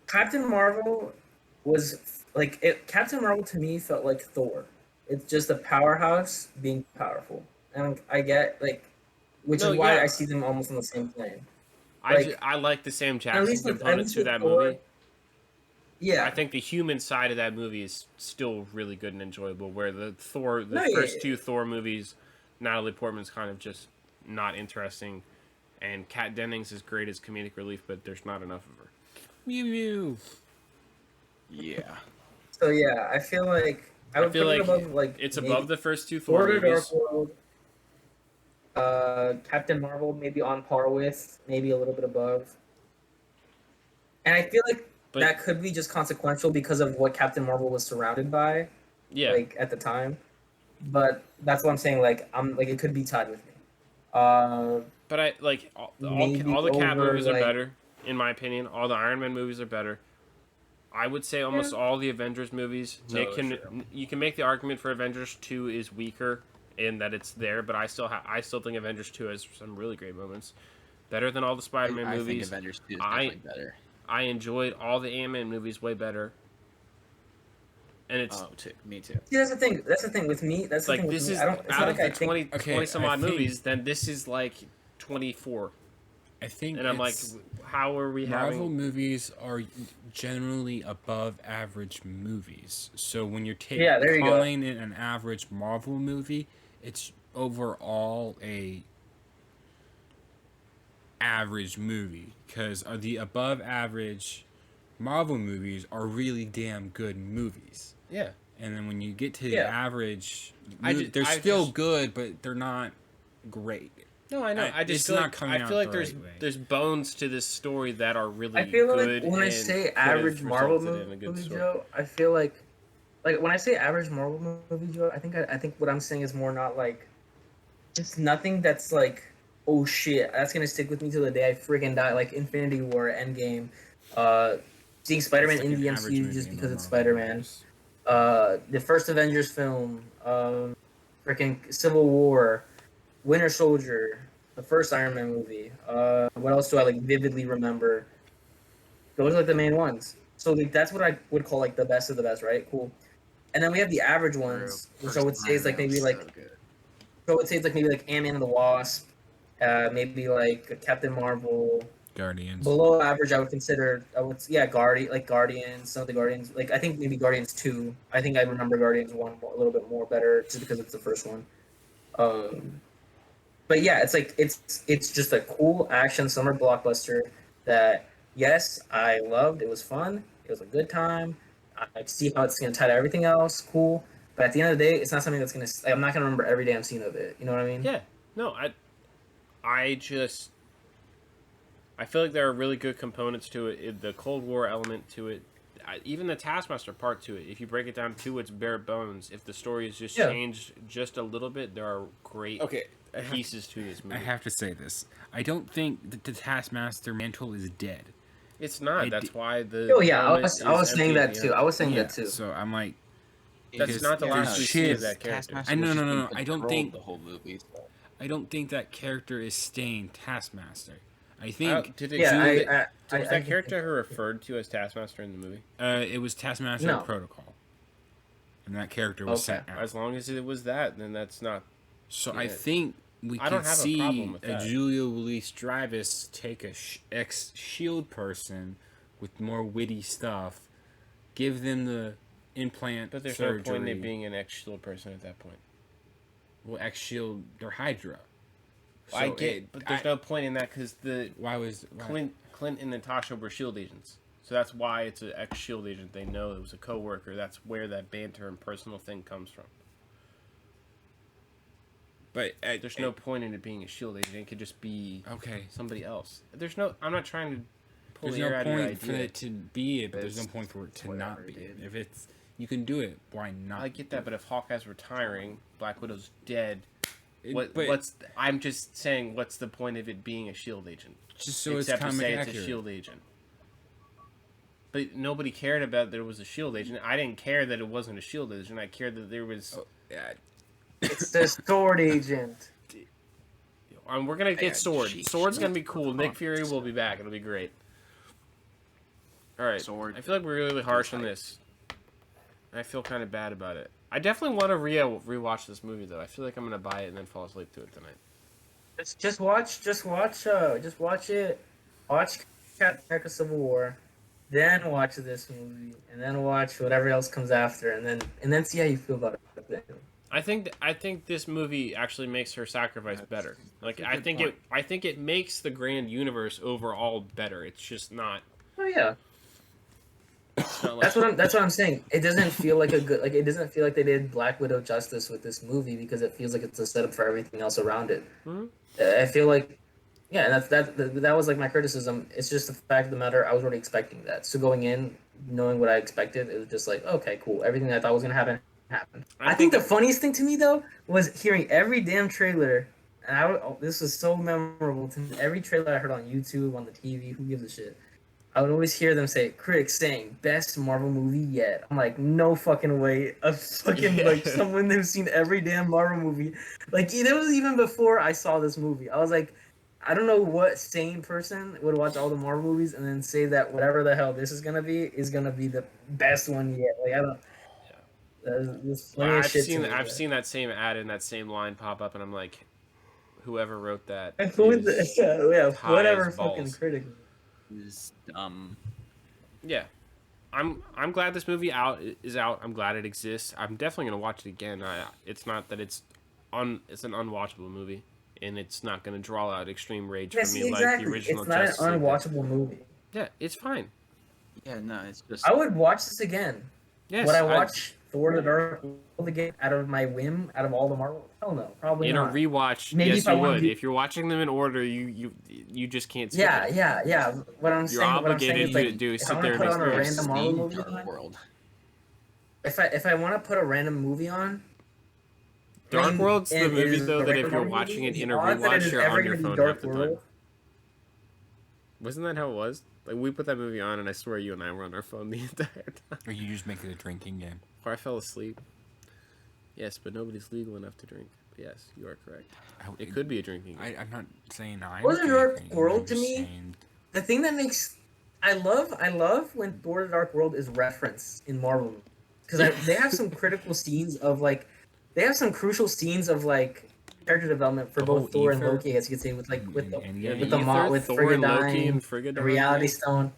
Captain Marvel was like Captain Marvel to me felt like Thor. It's just a powerhouse being powerful, and I get which No, is why yeah. I see them almost on the same plane. I like the Sam Jackson component to that Thor, movie. yeah, I think the human side of that movie is still really good and enjoyable. Where the No, first two Thor movies, Natalie Portman's kind of just not interesting, and Kat Dennings is great as comedic relief, but there's not enough of her. Mew mew. Yeah. So yeah, I feel like I would feel put like it above it's maybe above the first two Thor Thor: The movies. Dark World. Captain Marvel maybe on par with, maybe a little bit above. And I feel like But- that could be just consequential because of what Captain Marvel was surrounded by, Yeah, at the time. But that's what I'm saying. It could be tied with me. but I like all Maybe the Cap over, movies are better, in my opinion. All the Iron Man movies are better. I would say almost all the Avengers movies. Nick you can make the argument for Avengers 2 is weaker in that it's there, but I still think Avengers 2 has some really great moments. Better than all the Spider-Man I think movies. Avengers 2 is definitely better. I enjoyed all the Ant-Man movies way better. And it's Me too. See, that's the thing. That's the thing with me. That's the like thing with this me. is I don't. It's out not of like the I think. 20 some I odd think- movies, then this is like 24. I think And I'm like, how are we Marvel having movies are generally above average movies. So when you're Yeah, there you go. calling it an average Marvel movie, it's overall a average movie because the above average Marvel movies are really damn good movies. Yeah. And then when you get to the Yeah. average, I they're just- still good, but they're not great. No, I know. I just it's feel not like, coming I feel out like the there's right way. there's bones to this story that are really I feel good. like when I and say could have average Marvel resulted in a good movie, story. Joe, I feel like when I say average Marvel movie, Joe, I think what I'm saying is more not like just nothing that's like, oh shit, that's gonna stick with me till the day I freaking die, like Infinity War, Endgame, seeing Spider-Man It's like in an the average MCU movie just in the because it's Marvel Spider-Man, universe. the first Avengers film, freaking Civil War, Winter Soldier, the first Iron Man movie. What else do I vividly remember? Those are the main ones. So that's what I would call the best of the best, right? Cool. And then we have the average ones, which I would say is maybe Ant-Man and the Wasp, maybe Captain Marvel. Guardians. Below average, I would consider. Guardians. Some of the Guardians, I think maybe Guardians 2. I think I remember Guardians 1 a little bit more better, just because it's the first one. But yeah, it's just a cool action summer blockbuster that yes, I loved. It was fun. It was a good time. I see how it's gonna tie to everything else. Cool. But at the end of the day, it's not something that's gonna. I'm not gonna remember every damn scene of it. You know what I mean? Yeah. No, I feel like there are really good components to it. The Cold War element to it, even the Taskmaster part to it. If you break it down to its bare bones, if the story is just changed just a little bit, there are great pieces to this movie. I have to say this. I don't think that the Taskmaster mantle is dead. It's not. I That's d- why the. Oh yeah, helmet I was is saying empty that at the too. end. I was saying that too. So I'm like, That's because not the last we there's see of shit. that character. Taskmaster I know, was no, just no, being no, I don't controlled think- the whole movie. So. I don't think that character is staying Taskmaster. I think Did it Yeah, was I that character who referred to as Taskmaster in the movie? it was Taskmaster No. Protocol, and that character was Okay. sent out. As long as it was that, then that's not. So Yeah. I think we I don't could have a see problem with a that. Julia Louis-Dreyfus take a ex-Shield person with more witty stuff, give them the implant But there's surgery. no point in it being an ex-Shield person at that point. Well, X-Shield, they're Hydra. I get, but there's no point in that because why? Clint and Natasha were Shield agents, so that's why it's an ex-Shield agent. They know it was a coworker. That's where that banter and personal thing comes from. But there's no point in it being a Shield agent. It could just be okay. somebody else. There's no. I'm not trying to pull There's the air no out of your point for idea. it to be it, but there's no It's point for it to whatever, not be it. dude. If it's you can do it, why not? I get that, but if Hawkeye's retiring, Black Widow's dead. But I'm just saying, what's the point of it being a Shield agent? just so Except it's to say comic it's a accurate. Shield agent. But nobody cared about that it was a Shield agent. I didn't care that it wasn't a Shield agent. I cared that there was. Oh, yeah. It's the sword agent. We're gonna get Sword. Jeez. Sword's gonna be cool. Nick Fury will be back. It'll be great. All right. Sword. I feel like we're really harsh on this. I feel kind of bad about it. I definitely want to rewatch this movie though. I feel like I'm gonna buy it and then fall asleep to it tonight. Just watch it. Watch Captain America: Civil War, then watch this movie, and then watch whatever else comes after, and then see how you feel about it. I think this movie actually makes her sacrifice better. Like That's a I good think point. I think it makes the grand universe overall better. It's just not. Oh yeah. It's not like, That's what I'm saying. It doesn't feel like it doesn't feel like they did Black Widow justice with this movie because it feels like it's a setup for everything else around it. Mhm. I feel like, yeah, and that was like my criticism. It's just the fact of the matter. I was already expecting that. So going in, knowing what I expected, it was just like, okay, cool. Everything I thought was gonna happen happened. I think the funniest thing to me though was hearing every damn trailer, and this was so memorable to me. Every trailer I heard on YouTube, on the TV, who gives a shit? I would always hear them say, critics saying, best Marvel movie yet. I'm like, no fucking way. A fucking, like, someone who's seen every damn Marvel movie. Like, it was even before I saw this movie. I was like, I don't know what sane person would watch all the Marvel movies and then say that whatever the hell this is gonna be the best one yet. Like, I don't... I've seen that same ad and that same line pop up, and I'm like, whoever wrote that. Yeah, high whatever as fucking balls. critic. Is Yeah, I'm glad this movie is out. I'm glad it exists. I'm definitely gonna watch it again. It's not that it's an unwatchable movie, and it's not gonna draw out extreme rage from me like the original. It's not Justice League an did. unwatchable movie. Yeah, it's fine. yeah, no, it's just I would watch this again. Yes, Would I watch Thor: The Dark World again out of my whim, out of all the Marvel? Hell no, probably in not. a rewatch. Maybe Yes, if I you wanna would. be- If you're watching them in order, you just can't. Skip it. Yeah. What I'm You're saying obligated is to like, do if sit I want there to and put on a experience random Marvel Steam movie Dark on, World. if I want to put a random movie on, Dark World's the and it movie is though a that if regular you're Marvel watching movie, it in the a odds that it rewatch, is you're ever on your gonna be phone Dark half the World. time. Wasn't that how it was? Like we put that movie on, and I swear you and I were on our phone the entire time. Or you just make it a drinking game. Or I fell asleep. Yes, but nobody's legal enough to drink. Yes, you are correct. It could be a drinking game. I'm not saying I'm. Wasn't Dark drinking, World I'm to just me? saying- The thing that makes I love when Thor: The Dark World is referenced in Marvel because they have some critical scenes of like they have some crucial scenes of like character development for The both whole Thor and ether Loki, as you could say, with like with the Endgame. with the mo- with Thor and Loki Frigga and Frigga the dying, Reality yeah. Stone.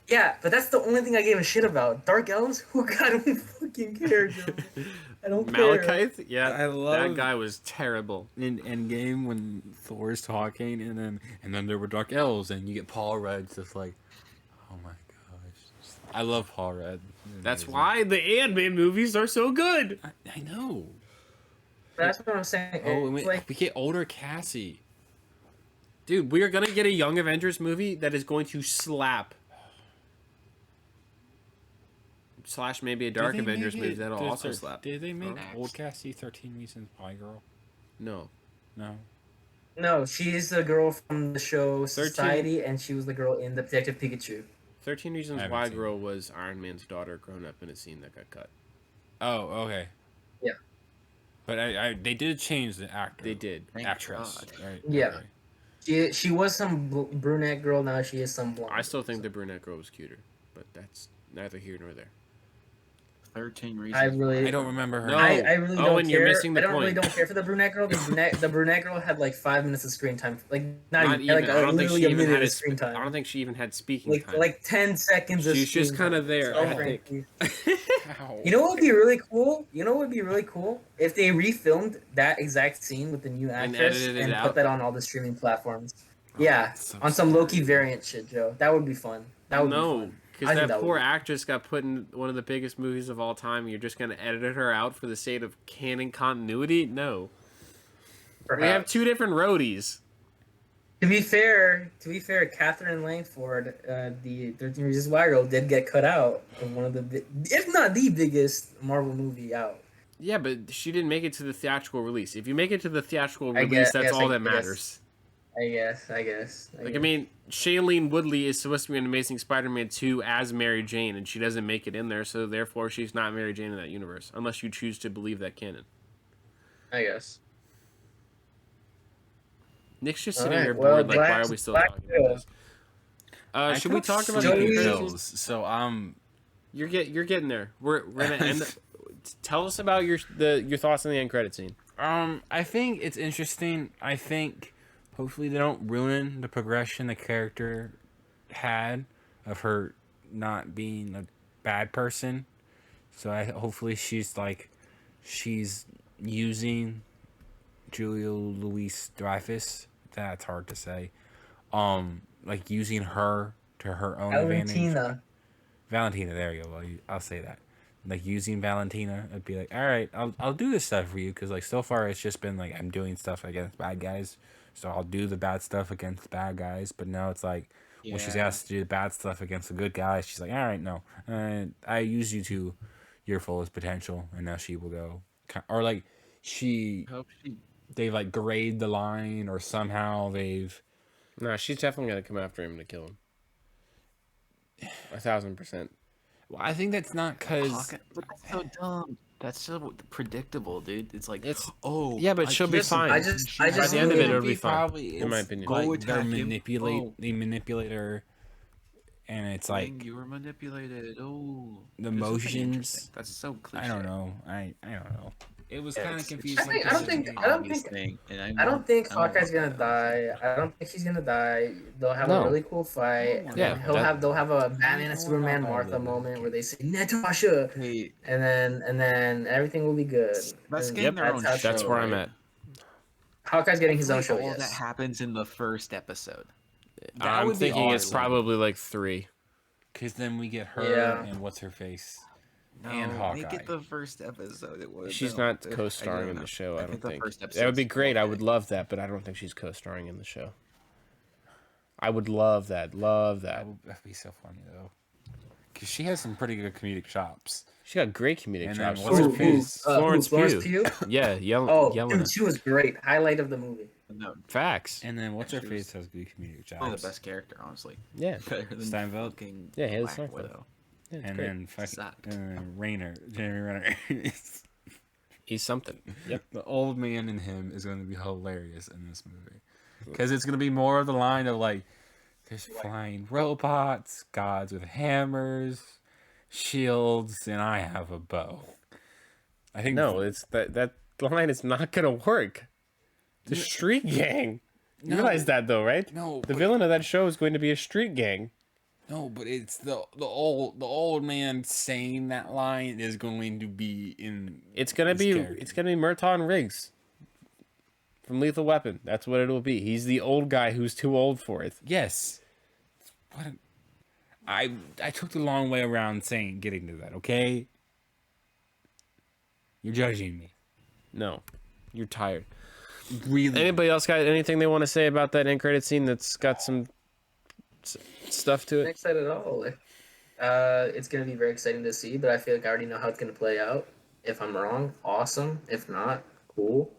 Yeah, but that's the only thing I gave a shit about. Dark Elves? Who I don't fucking care, Joe. I don't care. Malekith? Yeah, I love- that guy was terrible. In Endgame when Thor's talking and then there were Dark Elves and you get Paul Rudd just like, oh my gosh, I love Paul Rudd. He's That's amazing. why the Ant-Man movies are so good. I know. That's what I'm saying. Oh, It's like we get older Cassie. Dude, we are gonna get a Young Avengers movie that is going to slap. Slash maybe a Dark Did they Avengers make movie it- that'll did- also slap. Did they make Huh? old Cassie 13 Reasons Why girl? No. No. no, she's the girl from the show 13 Society, and she was the girl in Detective Pikachu. 13 Reasons I haven't Why seen girl was Iron Man's daughter grown up in a scene that got cut. Oh, okay. Yeah. But they did change the actor. They did. Thank Actress. God. Right? Yeah. okay. She was some brunette girl. Now she is some blonde. I still think the brunette girl was cuter, but that's neither here nor there. 13 I Reasons. really, I don't remember her. No. I really Owen, don't you're care. missing the I don't really point. don't care for the brunette girl. The brunette girl had like 5 minutes of screen time. Like Not even, like even. I don't think literally she a even minute had of a. screen time. I don't think she even had speaking like time. like 10 seconds of She's just screen kind of time. there. So I think. frankly. Ow. You know what would be really cool? You know what would be really cool? If they refilmed that exact scene with the new And actress edited it and out? put that on all the streaming platforms. Oh, Yeah, that's so on some Loki scary. variant shit, Joe. That would be fun. That would be No, fun. because I think that that would poor be- actress got put in one of the biggest movies of all time. And you're just gonna edit her out for the sake of canon continuity? No. We have Perhaps. 2 different roadies. To be fair, Catherine Langford, the 13 Reasons Why girl, did get cut out of one of the, if not the biggest Marvel movie out. Yeah, but she didn't make it to the theatrical release. If you make it to the theatrical I release, guess- that's yes, all I that guess. matters. I guess. Like, I mean, Shailene Woodley is supposed to be in Amazing Spider-Man 2 as Mary Jane, and she doesn't make it in there, so therefore she's not Mary Jane in that universe, unless you choose to believe that canon. I guess. Nick's just All sitting right, here well, bored, like, why are we still talking about this? Should we talk about Joey- the Sleepy credits? pills? So You're getting there. We're gonna end. Tell us about your thoughts on the end credit scene. I think it's interesting. I think hopefully they don't ruin the progression the character had of her not being a bad person. So hopefully she's using Julia Louis Dreyfus. That's hard to say. Like using her to her own advantage. Valentina, there you go. Well, I'll say that. Like using Valentina, I'd be like, all right, I'll do this stuff for you because like so far it's just been like I'm doing stuff against bad guys, so I'll do the bad stuff against the bad guys. But now it's like when she's asked to do the bad stuff against the good guys, she's like, all right, no, I use you to your fullest potential, and now she will go, or like they've like grayed the line, or somehow they've. Nah, she's definitely gonna come after him to kill him. 1,000%. Well, I think that's not because. That's so dumb. That's so predictable, dude. It's like, It's oh, yeah, but she'll be listen, fine. I just By the end of it, really- it'll be fine. Probably, in my opinion. Go Like attack him. they manipulate her, and it's like you were manipulated. Oh, the this is pretty motions. interesting. That's so cliche. I don't know. I don't know. It was Yeah, kind of it's confusing. I think- I because don't think- it's- I don't Obvious think- thing, and I don't think I want Hawkeye's gonna that. die. I don't think he's gonna die. They'll have No. a really cool fight. and Yeah, then they'll have a Batman and want Superman Hawkeye Martha to live. moment where they say Natasha, Hey, and then everything will be good. That's And getting their own how- That's show, where I'm right? at. Hawkeye's getting his own show. All Yes. that happens in the first episode. I'm would be thinking it's awesome. probably like 3. Because then we get her Yeah. and what's her face. No, And make Hawkeye. it the first episode. It would. She's not co-starring in the show. I don't think. The first That would be episode's great. I okay. would love that, but I don't think she's co-starring in the show. I would love that. Love that. That'd be so funny though. Because she has some pretty good comedic chops. She got great comedic And then chops. what's her face? Florence Florence Pugh. Pugh? Yeah, yelling. Oh, yelling. dude, she was great. Highlight of the movie. No, Facts. And then what's her She was face has good comedic chops. probably the best character, honestly. Yeah. Better than Steinfeld? fucking Yeah, Haley Black Steinfeld. Widow. Yeah, it's And great. then fucking Sucked. Jeremy Renner. He's something. Yep. The old man in him is going to be hilarious in this movie. Because it's going to be more of the line of like, there's flying robots, gods with hammers, shields, and I have a bow. I think No, it's that line is not gonna work. The street gang. You realize that though, right? No, The but- villain of that show is going to be a street gang. No, but it's the old man saying that line is going to be in. It's gonna his be character. Murtaugh Riggs from Lethal Weapon. That's what it'll be. He's the old guy who's too old for it. Yes. I took the long way around getting to that. Okay. You're judging me. No, you're tired. Really. Anybody else got anything they want to say about that end credit scene that's got some stuff to I'm it? excited at all. It's gonna be very exciting to see, but I feel like I already know how it's gonna play out. If I'm wrong, awesome. If not, cool.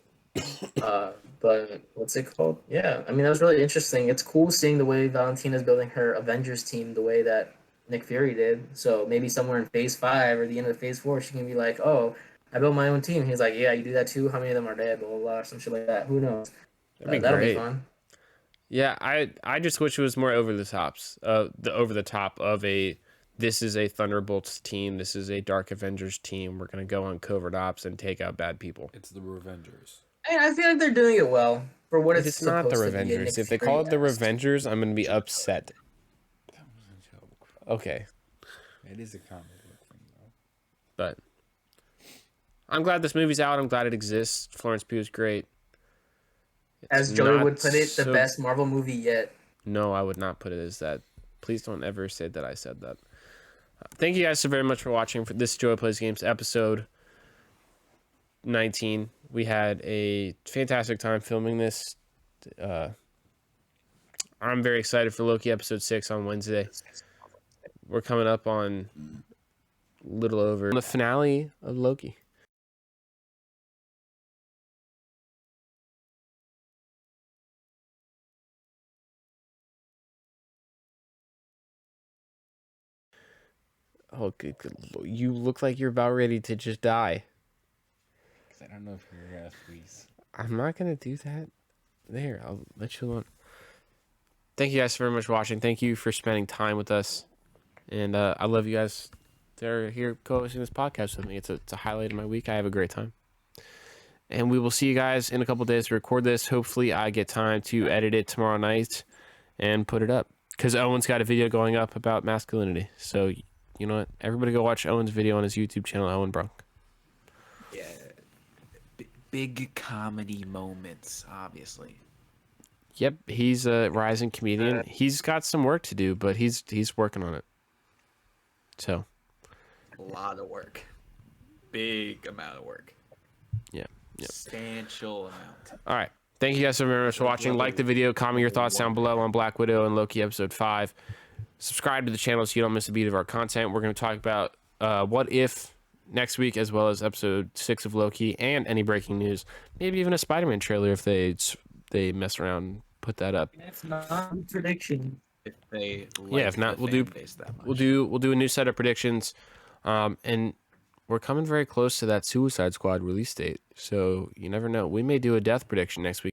But what's it called? Yeah, I mean that was really interesting. It's cool seeing the way Valentina's building her Avengers team the way that Nick Fury did. So maybe somewhere in Phase 5 or the end of Phase 4, she can be like, "Oh, I built my own team." He's like, "Yeah, you do that too. How many of them are dead? Blah blah blah, some shit like that. Who knows? That'd be That'll great. be fun." Yeah, I just wish it was more over the top of this is a Thunderbolts team. This is a Dark Avengers team. We're going to go on covert ops and take out bad people. It's the Revengers. I feel like they're doing it well for what It's not the Revengers. If they call it the Revengers, I'm going to be upset. That was a joke. Okay. It is a comic book thing, though. But I'm glad this movie's out. I'm glad it exists. Florence Pugh is great. As Joey would put it, the best Marvel movie yet. No, I would not put it as that. Please don't ever say that I said that. Thank you guys so very much for watching for this Joey Plays Games episode 19. We had a fantastic time filming this. I'm very excited for Loki episode 6 on Wednesday. We're coming up on a little over the finale of Loki. Oh, good. You look like you're about ready to just die. I don't know if you're gonna freeze. I'm not going to do that. There, I'll let you alone. Thank you guys very much for watching. Thank you for spending time with us. And I love you guys that are here co-hosting this podcast with me. It's a highlight of my week. I have a great time. And we will see you guys in a couple days to record this. Hopefully I get time to edit it tomorrow night and put it up. Because Owen's got a video going up about masculinity. So, you know what? Everybody go watch Owen's video on his YouTube channel, Owen Brunk. Yeah. Big comedy moments, obviously. Yep, he's a rising comedian. He's got some work to do, but he's working on it. So, a lot of work. Big amount of work. Yeah. Substantial amount. All right. Thank you guys so very much for watching. Like the video, comment your thoughts down below on Black Widow and Loki episode 5. Subscribe to the channel so you don't miss a beat of our content. We're going to talk about What If next week, as well as episode 6 of Loki and any breaking news. Maybe even a Spider-Man trailer if they mess around and put that up. That's not a prediction. If they If not, we'll do a new set of predictions. And we're coming very close to that Suicide Squad release date. So you never know. We may do a death prediction next week.